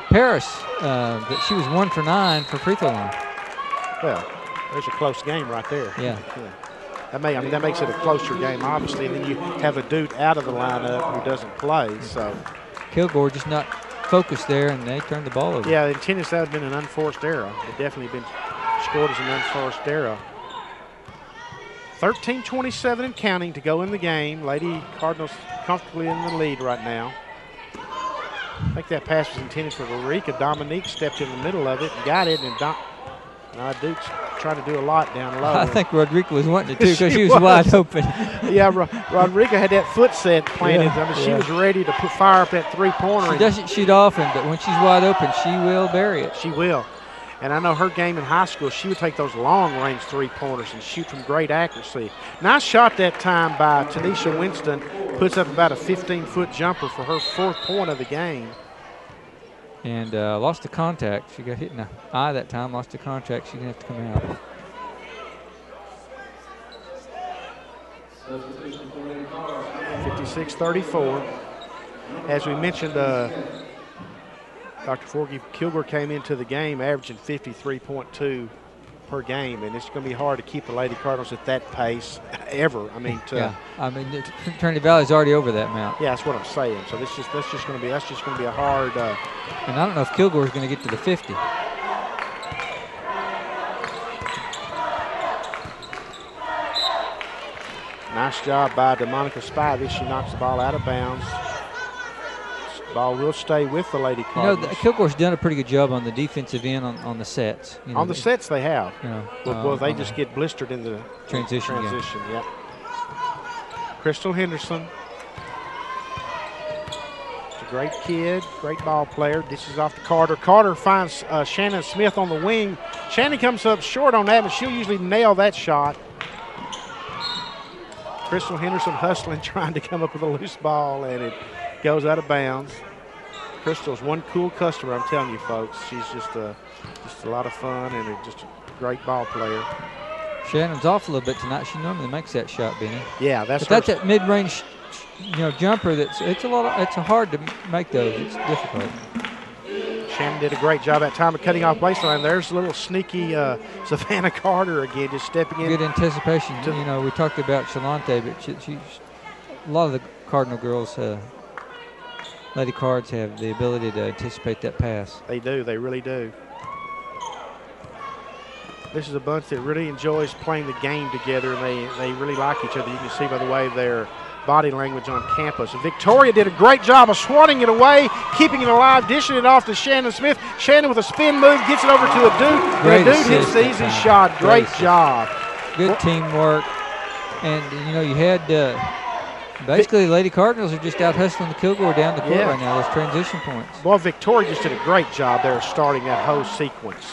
Speaker 2: Paris, that she was 1 for 9 for free throw line.
Speaker 1: Well, there's a close game right there.
Speaker 2: Yeah.
Speaker 1: That makes it a closer game, obviously, and then you have a dude out of the lineup who doesn't play. So
Speaker 2: Kilgore just not focused there, and they turned the ball over.
Speaker 1: Yeah, in tennis that would have been an unforced error. It definitely been scored as an unforced error. 13:27 and counting to go in the game. Lady Cardinals comfortably in the lead right now. I think that pass was intended for Ulrika. Dominique stepped in the middle of it and got it, and Duke's trying to do a lot down low.
Speaker 2: I think Rodriguez was wanting it too, because she was wide open.
Speaker 1: Yeah, Rodriguez had that foot set planted. Yeah, I mean, she was ready to fire up that three-pointer.
Speaker 2: She doesn't shoot often, but when she's wide open, she will bury it.
Speaker 1: She will. And I know her game in high school, she would take those long-range three-pointers and shoot from great accuracy. Nice shot that time by Tanisha Winston. Puts up about a 15-foot jumper for her 4th point of the game.
Speaker 2: And lost the contact. She got hit in the eye that time, lost the contact. She's going to have to come out.
Speaker 3: Substitution for Lady Cars.
Speaker 1: 56-34. As we mentioned, Dr. Forgy, Kilgore came into the game averaging 53.2 per game, and it's going to be hard to keep the Lady Cardinals at that pace ever. I mean,
Speaker 2: Trinity Valley's already over that amount.
Speaker 1: Yeah, that's what I'm saying. So that's just going to be a hard.
Speaker 2: And I don't know if Kilgore's going to get to the 50.
Speaker 1: Nice job by DeMonica Spivey. She knocks the ball out of bounds. The ball will stay with the Lady Cardinals.
Speaker 2: Kilgore's done a pretty good job on the defensive end on the sets.
Speaker 1: On the sets they have. They just get blistered in the
Speaker 2: transition.
Speaker 1: Yep. Crystal Henderson. She's a great kid, great ball player. Dishes off to Carter. Carter finds Shannon Smith on the wing. Shannon comes up short on that, but she'll usually nail that shot. Crystal Henderson hustling, trying to come up with a loose ball, and it goes out of bounds. Crystal's one cool customer, I'm telling you, folks. She's just a lot of fun and just a great ball player.
Speaker 2: Shannon's off a little bit tonight. She normally makes that shot, Benny.
Speaker 1: Yeah, that's
Speaker 2: that mid-range, jumper. It's hard to make those. It's difficult.
Speaker 1: Shannon did a great job that time of cutting off baseline. There's a little sneaky Savannah Carter again, just stepping in.
Speaker 2: Good anticipation. We talked about Shalante, but she's a lot of the Cardinal girls, Lady Cards, have the ability to anticipate that pass.
Speaker 1: They do. They really do. This is a bunch that really enjoys playing the game together, and they really like each other. You can see by the way their body language on campus. Victoria did a great job of swatting it away, keeping it alive, dishing it off to Shannon Smith. Shannon with a spin move gets it over to a Duke. And a Duke hits the easy shot. Great job.
Speaker 2: Good teamwork. And, you had basically Lady Cardinals are just out hustling the Kilgore down the court right now, those transition points.
Speaker 1: Well, Victoria just did a great job there starting that whole sequence.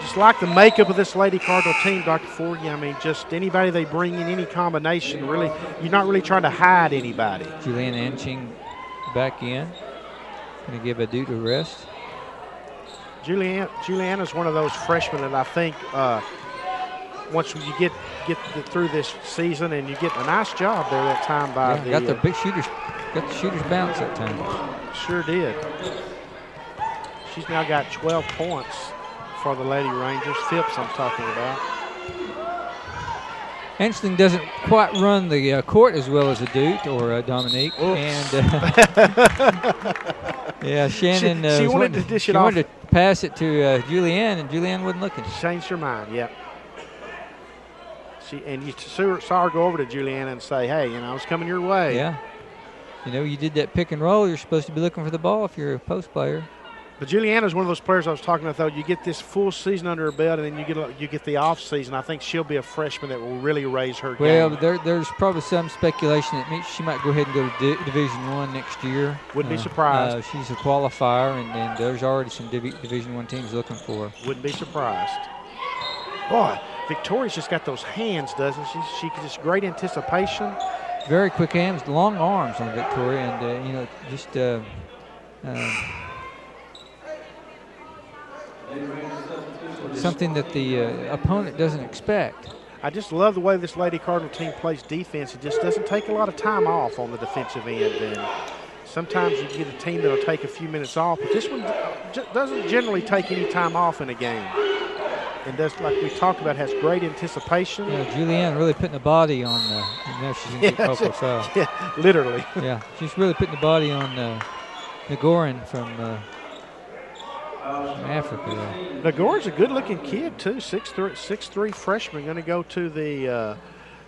Speaker 1: Just like the makeup of this Lady Cardinal team, Dr. Forgy, I mean, just anybody they bring in, any combination, really, you're not really trying to hide anybody.
Speaker 2: Juliana Anching back in. Going to give a Duke a rest.
Speaker 1: Juliana's one of those freshmen that I think once you get through this season and you get a nice job there that time by
Speaker 2: got the big shooters, got the shooters bounce that time.
Speaker 1: Sure did. She's now got 12 points for the Lady Rangers. Phipps I'm talking about.
Speaker 2: Ansling doesn't quite run the court as well as a Dute or Dominique.
Speaker 1: Oops.
Speaker 2: And yeah, Shannon
Speaker 1: she wanted to dish it off.
Speaker 2: She wanted to pass it to Julianne, and Julianne wasn't looking.
Speaker 1: Changed her mind, yep. You saw her go over to Juliana and say, hey, you know, it's coming your way.
Speaker 2: Yeah. You know, you did that pick and roll. You're supposed to be looking for the ball if you're a post player.
Speaker 1: But Juliana's one of those players I was talking about, though. You get this full season under her belt, and then you get the off season. I think she'll be a freshman that will really raise her game.
Speaker 2: Well, there's probably some speculation that she might go ahead and go to Division I next year.
Speaker 1: Wouldn't be surprised.
Speaker 2: She's a qualifier, and there's already some Division I teams looking for her.
Speaker 1: Wouldn't be surprised. Boy, Victoria's just got those hands, doesn't she? She just great anticipation.
Speaker 2: Very quick hands, long arms on Victoria, and you know, just something that the opponent doesn't expect.
Speaker 1: I just love the way this Lady Cardinal team plays defense. It just doesn't take a lot of time off on the defensive end. And sometimes you get a team that will take a few minutes off, but this one doesn't generally take any time off in a game. And does, like we talked about, has great anticipation.
Speaker 2: Yeah, Julianne really putting the body on. Now she's going to get called for foul.
Speaker 1: Yeah, literally.
Speaker 2: Yeah, she's really putting the body on Nagorin from Africa.
Speaker 1: Nagorin's a good-looking kid too. 6'3" freshman, going to go to the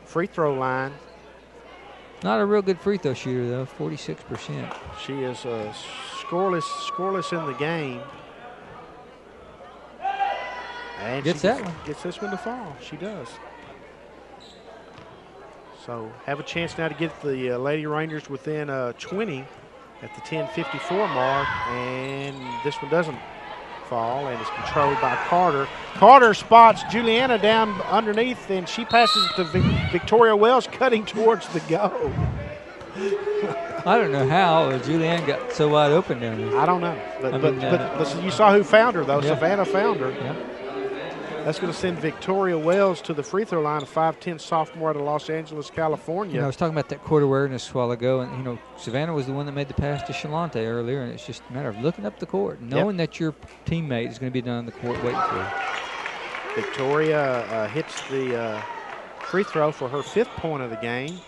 Speaker 1: free throw line.
Speaker 2: Not a real good free throw shooter though. 46%.
Speaker 1: She is scoreless in the game. And
Speaker 2: gets that one.
Speaker 1: Gets this one to fall. She does. So have a chance now to get the Lady Rangers within 20 at the 10:54 mark, and this one doesn't fall, and it's controlled by Carter. Carter spots Juliana down underneath, and she passes it to Victoria Wells, cutting towards the goal.
Speaker 2: I don't know how Julianne got so wide open down there.
Speaker 1: I don't know, but you saw who found her though.
Speaker 2: Yeah.
Speaker 1: Savannah found her.
Speaker 2: Yeah.
Speaker 1: That's going to send Victoria Wells to the free throw line, a 5'10" sophomore out of Los Angeles, California.
Speaker 2: You know, I was talking about that court awareness a while ago, and, you know, Savannah was the one that made the pass to Shalante earlier, and it's just a matter of looking up the court, knowing that your teammate is going to be down the court waiting for you.
Speaker 1: Victoria hits the free throw for her 5th point of the game.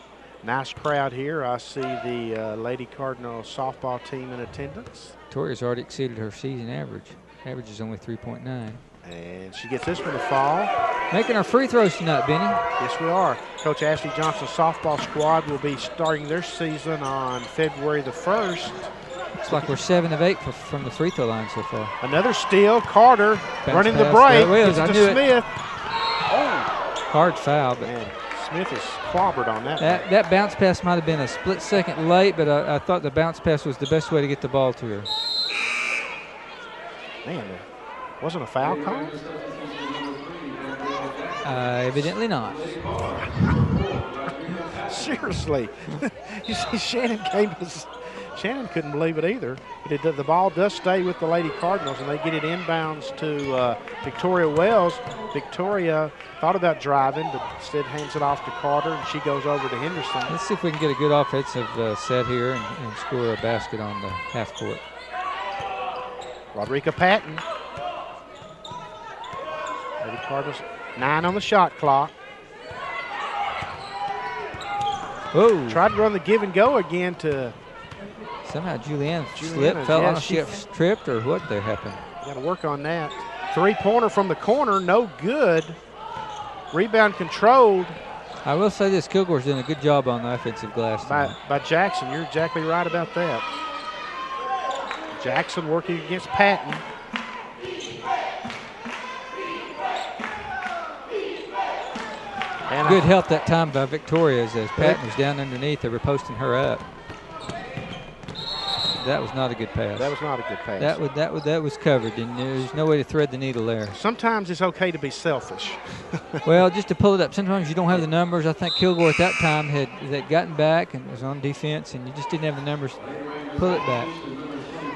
Speaker 1: Nice crowd here. I see the Lady Cardinal softball team in attendance.
Speaker 2: Victoria's already exceeded her season average. Average is only 3.9.
Speaker 1: And she gets this one to fall.
Speaker 2: Making our free throws tonight, Benny.
Speaker 1: Yes, we are. Coach Ashley Johnson's softball squad will be starting their season on February the 1st.
Speaker 2: It's like we're 7 of 8 from the free throw line so far.
Speaker 1: Another steal. Carter running the break. Gets it to Smith. Oh.
Speaker 2: Hard foul. But
Speaker 1: man, Smith is clobbered on that.
Speaker 2: That bounce pass might have been a split second late, but I thought the bounce pass was the best way to get the ball to her.
Speaker 1: Man, wasn't a foul call?
Speaker 2: Evidently not.
Speaker 1: Seriously. You see, Shannon couldn't believe it either. The ball does stay with the Lady Cardinals, and they get it inbounds to Victoria Wells. Victoria thought about driving, but instead hands it off to Carter, and she goes over to Henderson.
Speaker 2: Let's see if we can get a good offensive set here and score a basket on the half court.
Speaker 1: Rodrika Patton. Lady Cardinals, 9 on the shot clock.
Speaker 2: Oh!
Speaker 1: Tried to run the give and go again to.
Speaker 2: Somehow Julianne slipped, fell on. She got tripped or what there happened?
Speaker 1: Got to work on that. 3-pointer from the corner, no good. Rebound controlled.
Speaker 2: I will say this: Kilgore's doing a good job on the offensive glass
Speaker 1: by Jackson. You're exactly right about that. Jackson working against Patton.
Speaker 2: And good help that time by Victoria as Patton was down underneath. They were posting her up. That was not a good pass.
Speaker 1: That was not a good pass.
Speaker 2: That was covered, and there's no way to thread the needle there.
Speaker 1: Sometimes it's okay to be selfish.
Speaker 2: Well, just to pull it up. Sometimes you don't have the numbers. I think Kilgore at that time had gotten back and was on defense, and you just didn't have the numbers. Pull it back.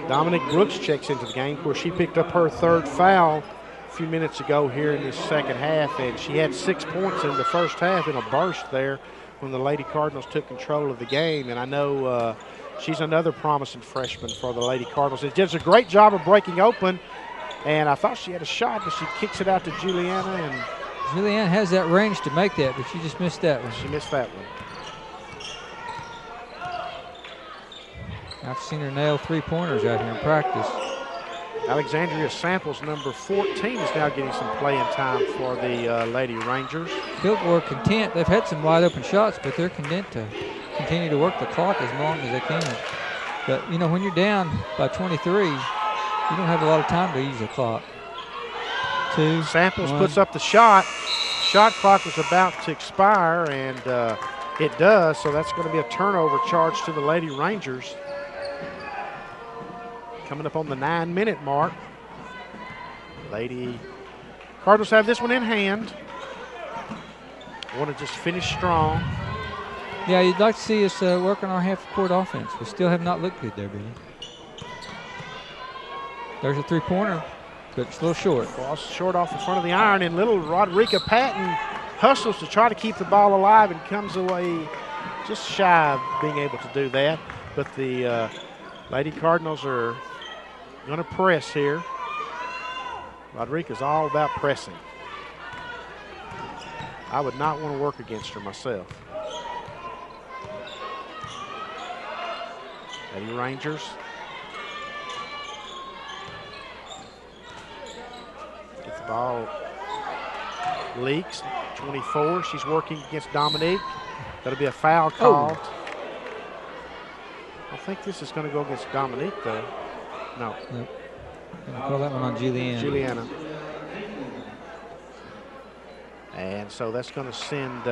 Speaker 1: Dominic Brooks checks into the game. Of course, she picked up her 3rd foul a few minutes ago here in this second half, and she had 6 points in the first half in a burst there when the Lady Cardinals took control of the game. And I know she's another promising freshman for the Lady Cardinals. It does a great job of breaking open, and I thought she had a shot, but she kicks it out to Juliana, and
Speaker 2: Julianne has that range to make that, but she just missed that one.
Speaker 1: She missed that one.
Speaker 2: I've seen her nail 3-pointers out here in practice.
Speaker 1: Alexandria Samples, number 14, is now getting some playing time for the Lady Rangers.
Speaker 2: Kilgore content. They've had some wide open shots, but they're content to continue to work the clock as long as they can. But, you know, when you're down by 23, you don't have a lot of time to use the clock. 2,
Speaker 1: Samples
Speaker 2: 1.
Speaker 1: puts up the shot. Shot clock was about to expire, and it does, so that's going to be a turnover charge to the Lady Rangers. Coming up on the 9-minute mark. Lady Cardinals have this one in hand. Want to just finish strong.
Speaker 2: Yeah, you'd like to see us work on our half-court offense. We still have not looked good there, Billy. There's a 3-pointer, but it's a little short.
Speaker 1: Falls short off the front of the iron, and little Rodrika Patton hustles to try to keep the ball alive and comes away just shy of being able to do that. But the Lady Cardinals are going to press here. Rodrika's all about pressing. I would not want to work against her myself. Lady Rangers. Get the ball. Leaks. 24. She's working against Dominique. That'll be a foul called. I think this is going to go against Dominique, though. No.
Speaker 2: Nope. Call that one on Juliana.
Speaker 1: And so that's going to send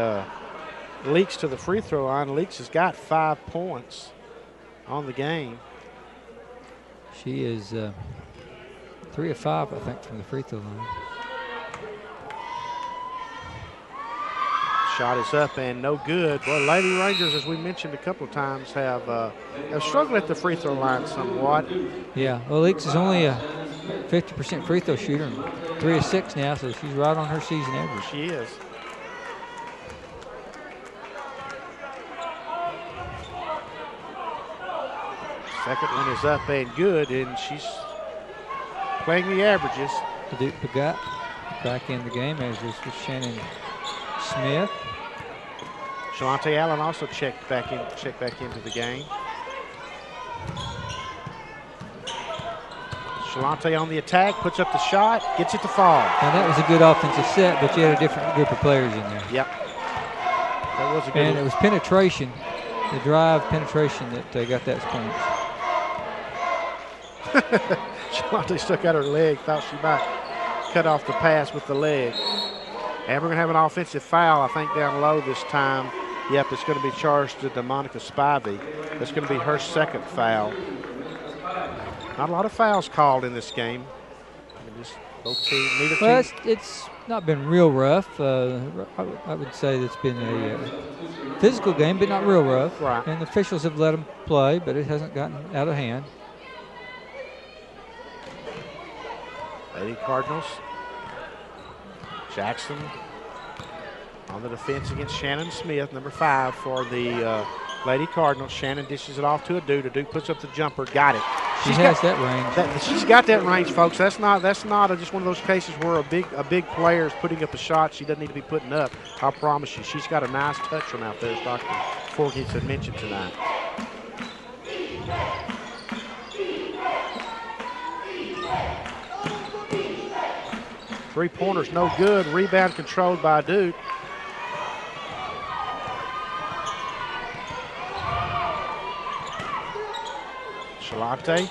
Speaker 1: Leaks to the free throw line. Leaks has got 5 points on the game.
Speaker 2: She is 3 of 5, I think, from the free throw line.
Speaker 1: Shot is up and no good. Well, Lady Rangers, as we mentioned a couple of times, have struggled at the free throw line somewhat.
Speaker 2: Yeah, well, Leaks is only a 50% free throw shooter, and 3 of 6 now, so she's right on her season average.
Speaker 1: She is. Second one is up and good, and she's playing the averages.
Speaker 2: Duke Pagat back in the game, as is with Shannon Smith.
Speaker 1: Shalante Allen also checked back into the game. Shalante on the attack, puts up the shot, gets it to fall.
Speaker 2: Now that was a good offensive set, but you had a different group of players in there.
Speaker 1: Yep. That was a good
Speaker 2: And it was penetration, the drive penetration that got that points.
Speaker 1: Shalante stuck out her leg, thought she might cut off the pass with the leg. And we're going to have an offensive foul, I think, down low this time. Yep, it's going to be charged to DeMonica Spivey. That's going to be her second foul. Not a lot of fouls called in this game.
Speaker 2: Well, it's not been real rough. I would say it's been a physical game, but not real rough.
Speaker 1: Right.
Speaker 2: And the officials have let them play, but it hasn't gotten out of hand.
Speaker 1: Lady Cardinals. Jackson on the defense against Shannon Smith, number 5 for the Lady Cardinals. Shannon dishes it off to Adu. Adu puts up the jumper, got it.
Speaker 2: She has that range.
Speaker 1: She's got that range, folks. That's not just one of those cases where a big player is putting up a shot she doesn't need to be putting up. I promise you, she's got a nice touch from out there, as Dr. Forgis had mentioned tonight. Three-pointers no good. Rebound controlled by Duke. Shalante.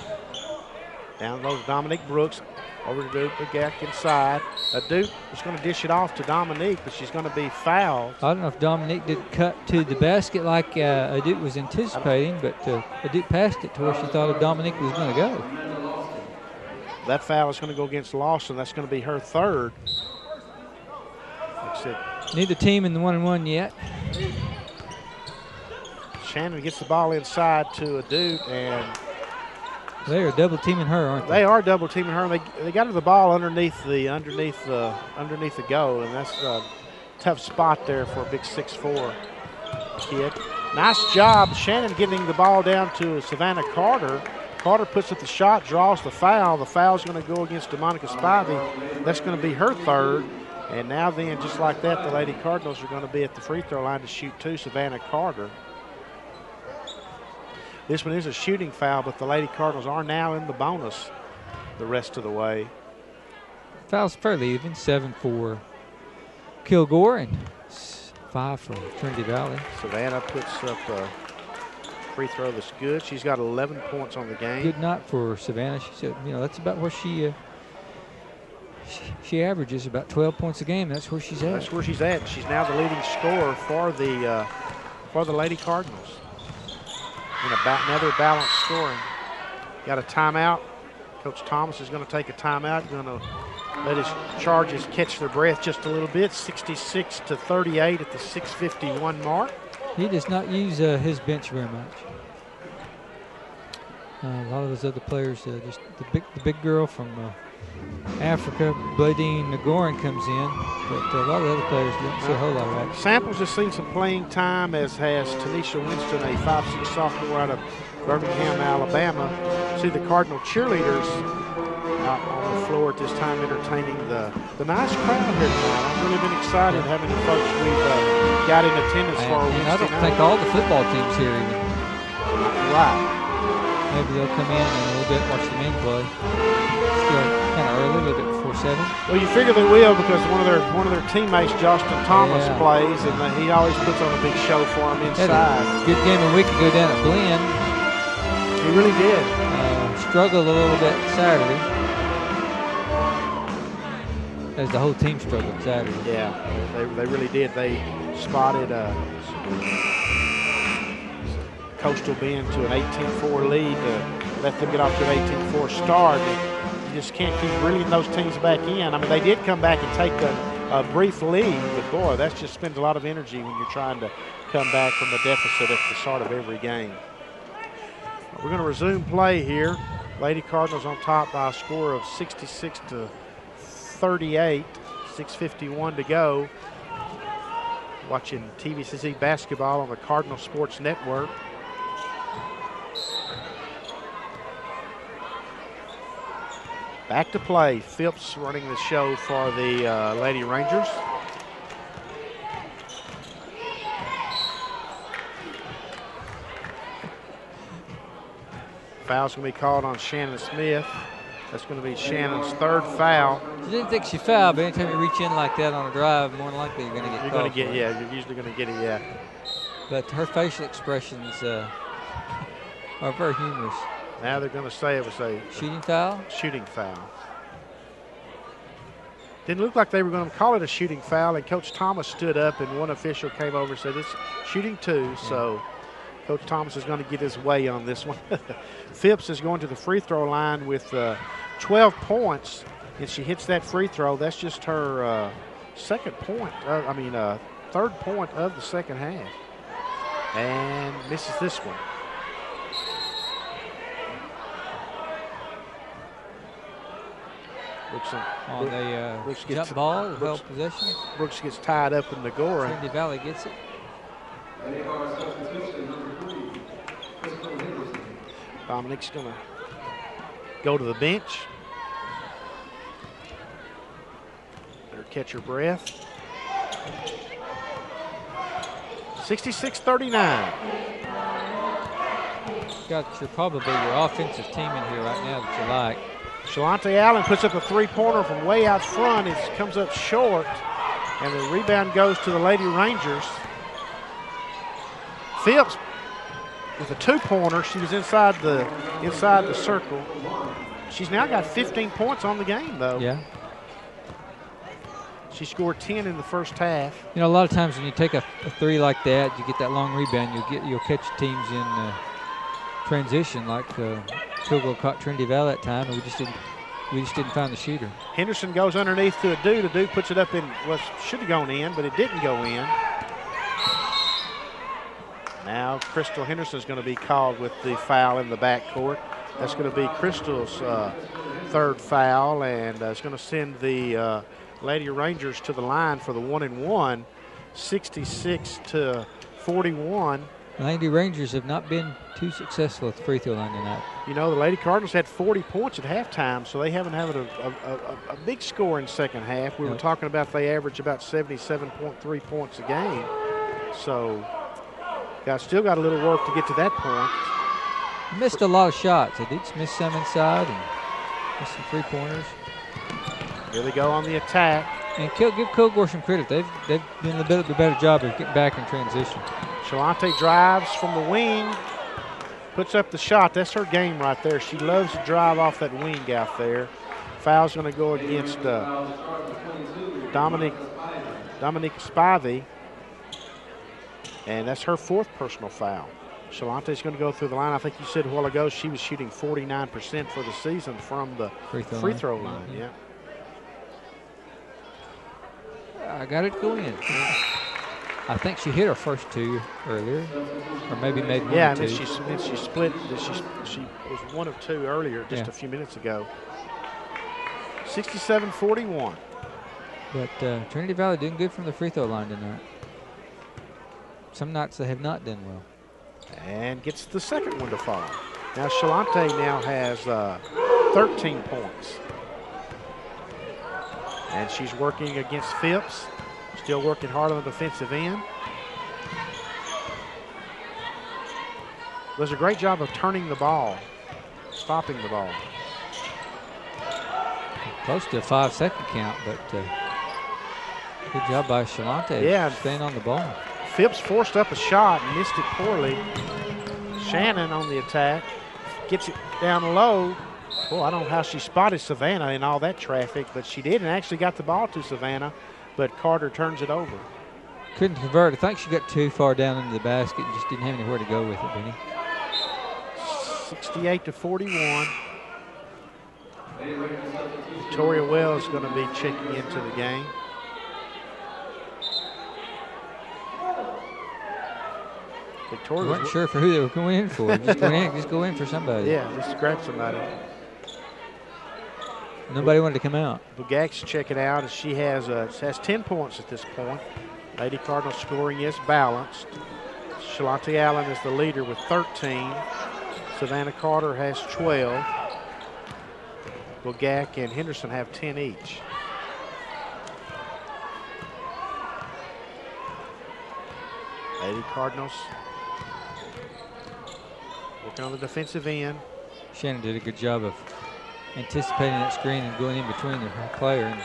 Speaker 1: Down low to Dominique Brooks. Over to Duke Begak inside. Duke is going to dish it off to Dominique, but she's going to be fouled.
Speaker 2: I don't know if Dominique did cut to the basket like Duke was anticipating, but Duke passed it to where she thought Dominique was going to go.
Speaker 1: That foul is going to go against Lawson. That's going to be her third. Like I said,
Speaker 2: neither team in the 1-and-1 yet.
Speaker 1: Shannon gets the ball inside to Duke, and
Speaker 2: they are double teaming her, aren't they?
Speaker 1: They are double teaming her. They got her the ball underneath the goal, and that's a tough spot there for a big 6'4" kid. Nice job, Shannon, getting the ball down to Savannah Carter. Carter puts up the shot, draws the foul. The foul is going to go against DeMonica Spivey. That's going to be her third. And now then, just like that, the Lady Cardinals are going to be at the free throw line to shoot 2, Savannah Carter. This one is a shooting foul, but the Lady Cardinals are now in the bonus the rest of the way.
Speaker 2: Fouls fairly even, 7 for Kilgore and 5 for Trinity Valley.
Speaker 1: Savannah puts up a free throw that's good. She's got 11 points on the game.
Speaker 2: Good night for Savannah. She said, that's about where she averages about 12 points a game. That's where she's at.
Speaker 1: That's where she's at. She's now the leading scorer for the Lady Cardinals. And another balanced scoring. Got a timeout. Coach Thomas is going to take a timeout. Going to let his Charges catch their breath just a little bit. 66-38 at the 6:51 mark.
Speaker 2: He does not use his bench very much. A lot of those other players, just the big girl from Africa, Bladine Nagorin comes in, but a lot of the other players don't see a whole lot of action.
Speaker 1: Samples has seen some playing time, as has Tanisha Winston, a 5'6" sophomore out of Birmingham, Alabama. See the Cardinal cheerleaders out on the floor at this time entertaining the nice crowd here tonight. I've really been excited how many folks we've got in attendance for Wednesday night.
Speaker 2: I don't think all the football teams here even.
Speaker 1: Right.
Speaker 2: Maybe they'll come in a little bit, watch the men play. Still kind of early, a little bit before 7.
Speaker 1: Well, you figure they will, because one of their teammates, Justin Thomas, plays, and he always puts on a big show for them inside.
Speaker 2: Good game a week ago down at Blinn.
Speaker 1: He really did.
Speaker 2: Struggled a little bit Saturday, as the whole team struggled Saturday.
Speaker 1: Yeah, they really did. They spotted Coastal Bend to an 18-4 lead to let them get off to an 18-4 start. You just can't keep reeling those teams back in. I mean, they did come back and take a brief lead, but boy, that just spends a lot of energy when you're trying to come back from a deficit at the start of every game. We're going to resume play here. Lady Cardinals on top by a score of 66-38, 6:51 to go. Watching TVCC basketball on the Cardinal Sports Network. Back to play. Phipps running the show for the Lady Rangers. Foul's going to be called on Shannon Smith. That's going to be Shannon's 3rd foul.
Speaker 2: She didn't think she fouled, but anytime you reach in like that on a drive, more than likely you're going to get called.
Speaker 1: You're usually going to get it, yeah.
Speaker 2: But her facial expressions are very humorous.
Speaker 1: Now they're going to say it was a
Speaker 2: shooting foul?
Speaker 1: Shooting foul. Didn't look like they were going to call it a shooting foul, and Coach Thomas stood up, and one official came over and said it's shooting 2, yeah. So Coach Thomas is going to get his way on this one. Phipps is going to the free throw line with 12 points. If she hits that free throw, that's just her third point of the second half. And misses this one.
Speaker 2: On the jump ball, held possession.
Speaker 1: Brooks gets tied up in the goal.
Speaker 2: Trinity Valley gets it.
Speaker 1: Dominique's going to go to the bench. Better catch her breath. 66-39.
Speaker 2: Got probably your offensive team in here right now that you like.
Speaker 1: Shalante Allen puts up a three-pointer from way out front. It comes up short, and the rebound goes to the Lady Rangers. Phipps with a two-pointer. She was inside the circle. She's now got 15 points on the game, though.
Speaker 2: Yeah.
Speaker 1: She scored 10 in the first half.
Speaker 2: You know, a lot of times when you take a three like that, you get that long rebound. You'll catch teams in transition, like Kilgore caught Trinity Valley that time, and we just didn't find the shooter.
Speaker 1: Henderson goes underneath to Adu. Adu puts it up in what should have gone in, but it didn't go in. Now Crystal Henderson's going to be called with the foul in the backcourt. That's going to be Crystal's third foul, and it's going to send the Lady Rangers to the line for the 1-and-1, 66-41.
Speaker 2: Lady Rangers have not been too successful at the free throw line tonight.
Speaker 1: You know, the Lady Cardinals had 40 points at halftime, so they haven't had a big score in second half. We were talking about they average about 77.3 points a game. So, still got a little work to get to that point.
Speaker 2: Missed a lot of shots. They did miss some inside and missed some three-pointers.
Speaker 1: Here they go on the attack.
Speaker 2: And give Kilgore some credit. They've done a bit of a better job of getting back in transition.
Speaker 1: Shalante drives from the wing, puts up the shot. That's her game right there. She loves to drive off that wing out there. Foul's going to go against Dominique Spivey, and that's her fourth personal foul. Shalante's going to go through the line. I think you said a while ago she was shooting 49% for the season from the free throw line. Yeah.
Speaker 2: I got it going in. I think she hit her first two earlier, or maybe made one or two.
Speaker 1: Yeah, and she split. She was one of two earlier, just a few minutes ago. 67-41.
Speaker 2: But Trinity Valley doing good from the free throw line tonight. Some nights they have not done well.
Speaker 1: And gets the second one to fall. Now Shalante now has 13 points. And she's working against Phipps. Still working hard on the defensive end. Does a great job of turning the ball, stopping the ball.
Speaker 2: Close to a 5-second count, but good job by Shalante staying on the ball.
Speaker 1: Phipps forced up a shot and missed it poorly. Shannon on the attack. Gets it down low. Well, I don't know how she spotted Savannah in all that traffic, but she did and actually got the ball to Savannah, but Carter turns it over.
Speaker 2: Couldn't convert. I think she got too far down into the basket and just didn't have anywhere to go with it, Benny.
Speaker 1: 68-41. Victoria Wells is going to be checking into the game. Victoria
Speaker 2: weren't sure for who they were going in for. Just go in for somebody.
Speaker 1: Yeah, just grab somebody.
Speaker 2: Nobody wanted to come out.
Speaker 1: Bugak's checking out as she has 10 points at this point. Lady Cardinal scoring is balanced. Shalante Allen is the leader with 13. Savannah Carter has 12. Bugak and Henderson have 10 each. Lady Cardinals working on the defensive end.
Speaker 2: Shannon did a good job of anticipating that screen and going in between the player and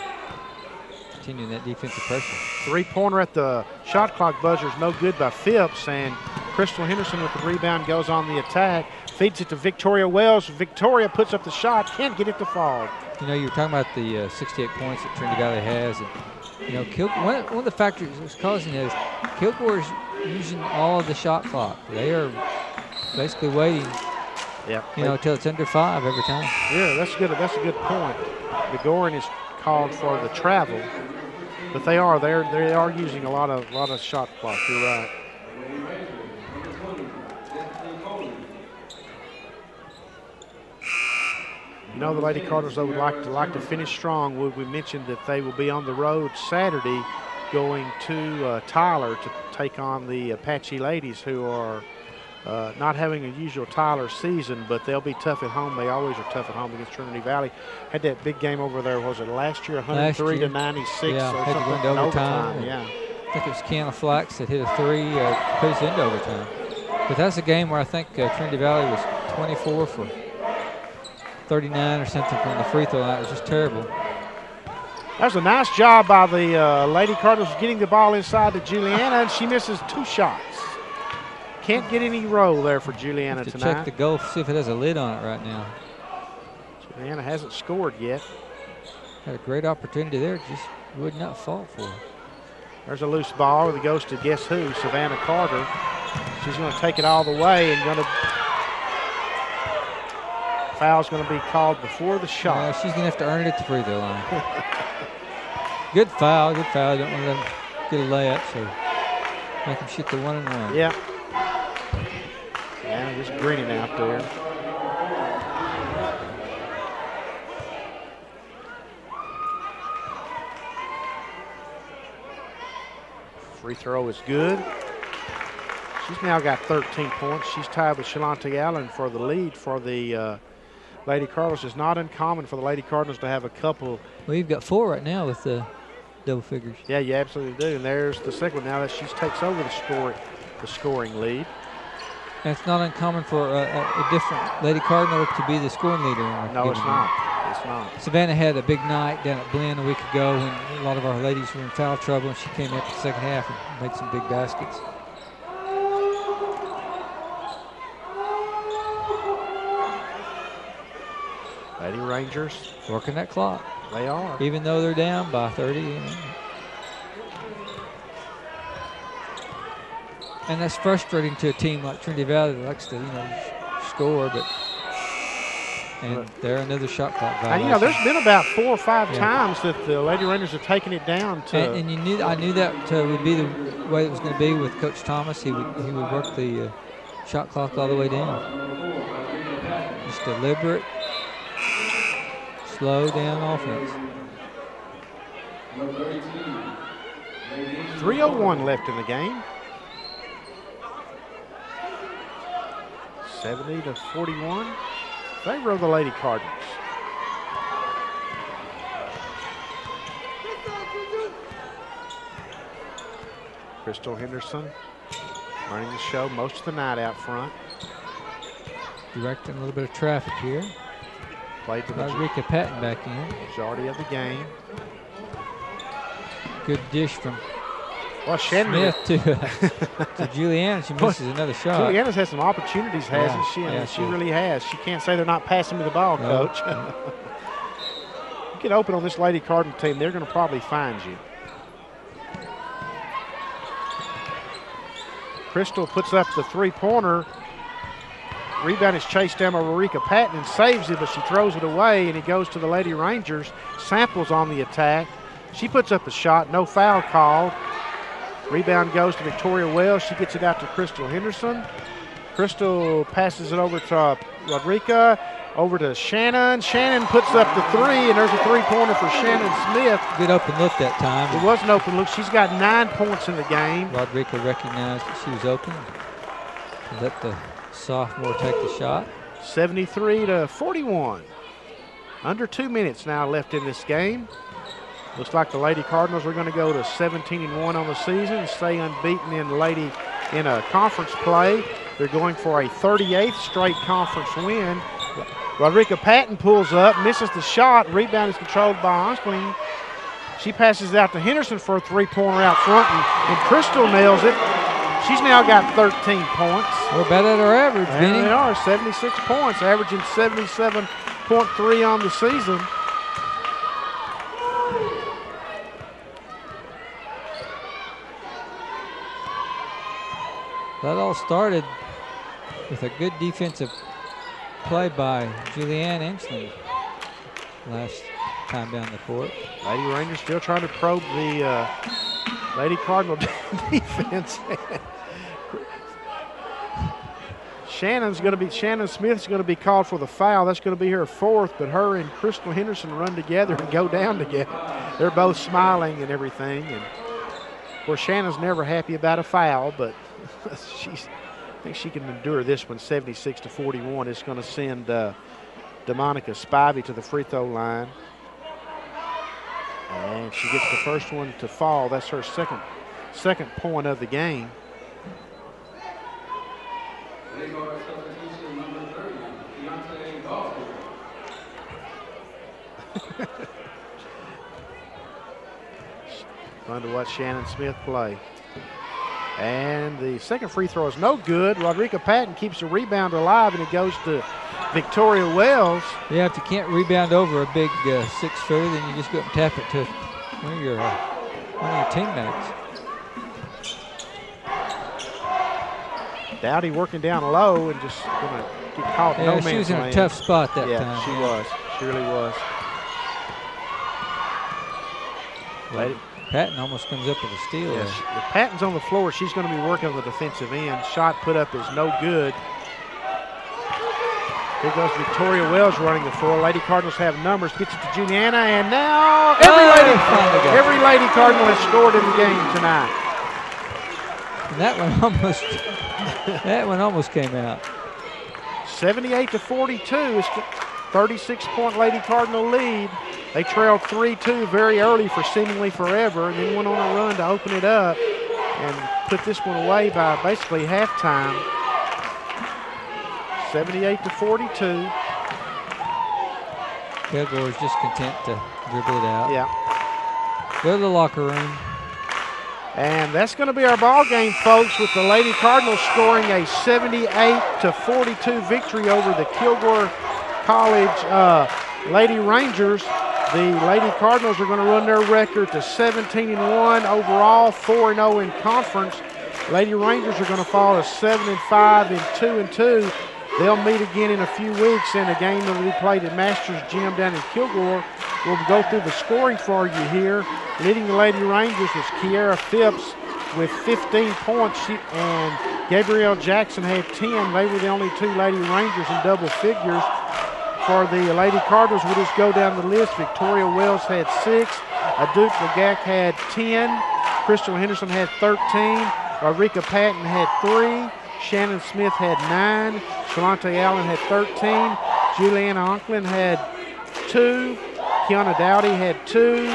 Speaker 2: continuing that defensive pressure.
Speaker 1: Three-pointer at the shot clock buzzer is no good by Phipps, and Crystal Henderson with the rebound goes on the attack, feeds it to Victoria Wells. Victoria puts up the shot, can't get it to fall.
Speaker 2: You know, you were talking about the 68 points that Trinity Valley has, and you know, one of the factors that's causing it is Kilgore's using all of the shot clock. They are basically waiting.
Speaker 1: Yeah,
Speaker 2: until it's under 5 every time.
Speaker 1: Yeah, that's good. That's a good point. The Goring is called for the travel, but they are using a lot of shot clock. You're right. You know, the Lady Cardinals would like to finish strong. We mentioned that they will be on the road Saturday, going to Tyler to take on the Apache Ladies, who are not having a usual Tyler season, but they'll be tough at home. They always are tough at home against Trinity Valley. Had that big game over there, was it last year, 103-96?
Speaker 2: Yeah,
Speaker 1: or
Speaker 2: had to go into overtime.
Speaker 1: Yeah.
Speaker 2: I think it was Kiana Flax that hit a three, put us into overtime. But that's a game where I think Trinity Valley was 24 for 39 or something from the free throw line. It was just terrible.
Speaker 1: That was a nice job by the Lady Cardinals getting the ball inside to Juliana, and she misses 2 shots. Can't get any roll there for Juliana tonight.
Speaker 2: Check the goal, see if it has a lid on it right now.
Speaker 1: Juliana hasn't scored yet.
Speaker 2: Had a great opportunity there, just would not fall for her.
Speaker 1: There's a loose ball that goes to guess who, Savannah Carter. She's going to take it all the way and foul's going to be called before the shot.
Speaker 2: She's going to have to earn it at the free throw line. Good foul, good foul. Don't want to let them get a layup, so make them shoot the 1-and-1.
Speaker 1: Yeah. Yeah, just grinning out there. Free throw is good. She's now got 13 points. She's tied with Shalante Allen for the lead for the Lady Cardinals. It's not uncommon for the Lady Cardinals to have a couple.
Speaker 2: Well, you've got 4 right now with the double figures.
Speaker 1: Yeah, you absolutely do. And there's the second one now that she takes over the scoring lead.
Speaker 2: And it's not uncommon for a different Lady Cardinal to be the scoring leader.
Speaker 1: No, it's not. It's not.
Speaker 2: Savannah had a big night down at Blinn a week ago when a lot of our ladies were in foul trouble, and she came up the second half and made some big baskets.
Speaker 1: Lady Rangers
Speaker 2: working that clock.
Speaker 1: They are.
Speaker 2: Even though they're down by 30. And that's frustrating to a team like Trinity Valley that likes to, score, but they're another shot clock violation.
Speaker 1: And, there's been about 4 or 5 times that the Lady Rangers have taken it down to.
Speaker 2: And I knew that would be the way it was going to be with Coach Thomas. He would work the shot clock all the way down. Just deliberate, slow down offense.
Speaker 1: 3:01 left in the game. 70-41. Favor of the Lady Cardinals. Crystal Henderson running the show most of the night out front.
Speaker 2: Directing a little bit of traffic here.
Speaker 1: Played the
Speaker 2: Rodrika Patton back in.
Speaker 1: Majority of the game.
Speaker 2: Good dish from
Speaker 1: Smith
Speaker 2: to Juliana. She misses another shot.
Speaker 1: Juliana's had some opportunities, hasn't she? And she really has. She can't say they're not passing me the ball, Coach. You get open on this Lady Cardinal team, they're going to probably find you. Crystal puts up the three-pointer. Rebound is chased down by Rodrika Patton and saves it, but she throws it away, and it goes to the Lady Rangers. Samples on the attack. She puts up a shot, no foul called. Rebound goes to Victoria Wells. She gets it out to Crystal Henderson. Crystal passes it over to Rodrika, over to Shannon. Shannon puts up the three, and there's a three-pointer for Shannon Smith.
Speaker 2: Good open look that time.
Speaker 1: It was an open look. She's got 9 points in the game.
Speaker 2: Rodrika recognized that she was open. Let the sophomore take the shot.
Speaker 1: 73-41. Under 2 minutes now left in this game. Looks like the Lady Cardinals are going to go to 17-1 on the season and stay unbeaten in a conference play. They're going for a 38th straight conference win. Rodrika Patton pulls up, misses the shot. Rebound is controlled by Osling. She passes it out to Henderson for a three-pointer out front, and Crystal nails it. She's now got 13 points.
Speaker 2: We're about at our average, Vinny.
Speaker 1: They are, 76 points, averaging 77.3 on the season.
Speaker 2: That all started with a good defensive play by Julianne Enslin last time down the court.
Speaker 1: Lady Rangers still trying to probe the Lady Cardinal defense. Shannon Smith's going to be called for the foul. That's going to be her fourth, but her and Crystal Henderson run together and go down together. They're both smiling and everything. And of course, Shannon's never happy about a foul, but I think she can endure this one. 76-41. It's going to send DeMonica Spivey to the free throw line. And she gets the first one to fall. That's her second point of the game. Fun to watch Shannon Smith play. And the second free throw is no good. Rodrika Patton keeps the rebound alive, and it goes to Victoria Wells.
Speaker 2: Yeah, if you can't rebound over a big 6-footer, then you just go up and tap it to one of your teammates.
Speaker 1: Dowdy working down low and just going to get caught.
Speaker 2: Yeah, she was in a tough spot that time.
Speaker 1: Yeah, she was. She really was.
Speaker 2: Well, Patton almost comes up with a steal.
Speaker 1: Yeah, if Patton's on the floor, she's going to be working on the defensive end. Shot put up is no good. Here goes Victoria Wells running the floor. Lady Cardinals have numbers. Gets it to Juliana, and now every Lady Cardinal has scored in the game tonight.
Speaker 2: And that one almost came out.
Speaker 1: 78-42 is 36-point Lady Cardinal lead. They trailed 3-2 very early for seemingly forever, and then went on a run to open it up and put this one away by basically halftime. 78-42.
Speaker 2: Kilgore is just content to dribble it out.
Speaker 1: Yeah.
Speaker 2: Go to the locker room.
Speaker 1: And that's going to be our ball game, folks, with the Lady Cardinals scoring a 78-42 victory over the Kilgore College Lady Rangers. The Lady Cardinals are going to run their record to 17-1 overall, 4-0 in conference. Lady Rangers are going to fall to 7-5 and 2-2. They'll meet again in a few weeks in a game that will be played at Masters Gym down in Kilgore. We'll go through the scoring for you here. Leading the Lady Rangers was Kiara Phipps with 15 points, and Gabrielle Jackson had 10. They were the only two Lady Rangers in double figures. For the Lady Cardinals, we'll just go down the list. Victoria Wells had 6. Duke Legak had 10. Crystal Henderson had 13. Rodrika Patton had 3. Shannon Smith had 9. Shalante Allen had 13. Juliana Onklin had 2. Kiana Dowdy had 2.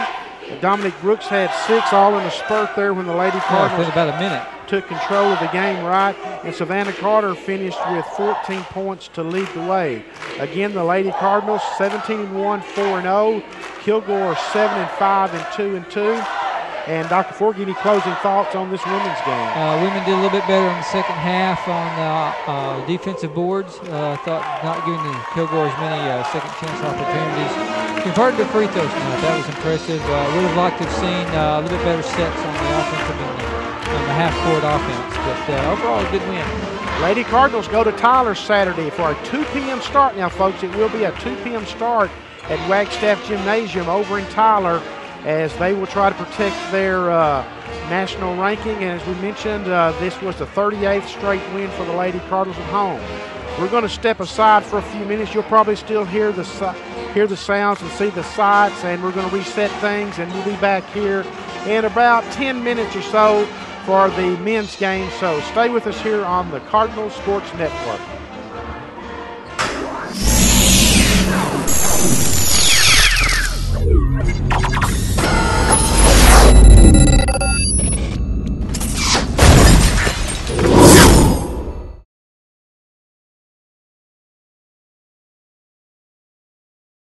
Speaker 1: Dominic Brooks had 6, all in a spurt there when the Lady Cardinals
Speaker 2: about a minute.
Speaker 1: took control of the game right. And Savannah Carter finished with 14 points to lead the way. Again, the Lady Cardinals 17-1, 4-0. Kilgore 7-5 and 2-2. And Dr. Forgy, any closing thoughts on this women's game?
Speaker 2: Women did a little bit better in the second half on defensive boards. Thought not giving the Kilgore as many second chance opportunities. Converted to free throws tonight. That was impressive. Would have liked to have seen a little bit better sets on the offensive and the half-court offense. But overall, a good win.
Speaker 1: Lady Cardinals go to Tyler Saturday for a 2 p.m. start. Now, folks, it will be a 2 p.m. start at Wagstaff Gymnasium over in Tyler, as they will try to protect their national ranking. And as we mentioned, this was the 38th straight win for the Lady Cardinals at home. We're going to step aside for a few minutes. You'll probably still hear the sounds and see the sights, and we're going to reset things, and we'll be back here in about 10 minutes or so for the men's game. So stay with us here on the Cardinal Sports Network.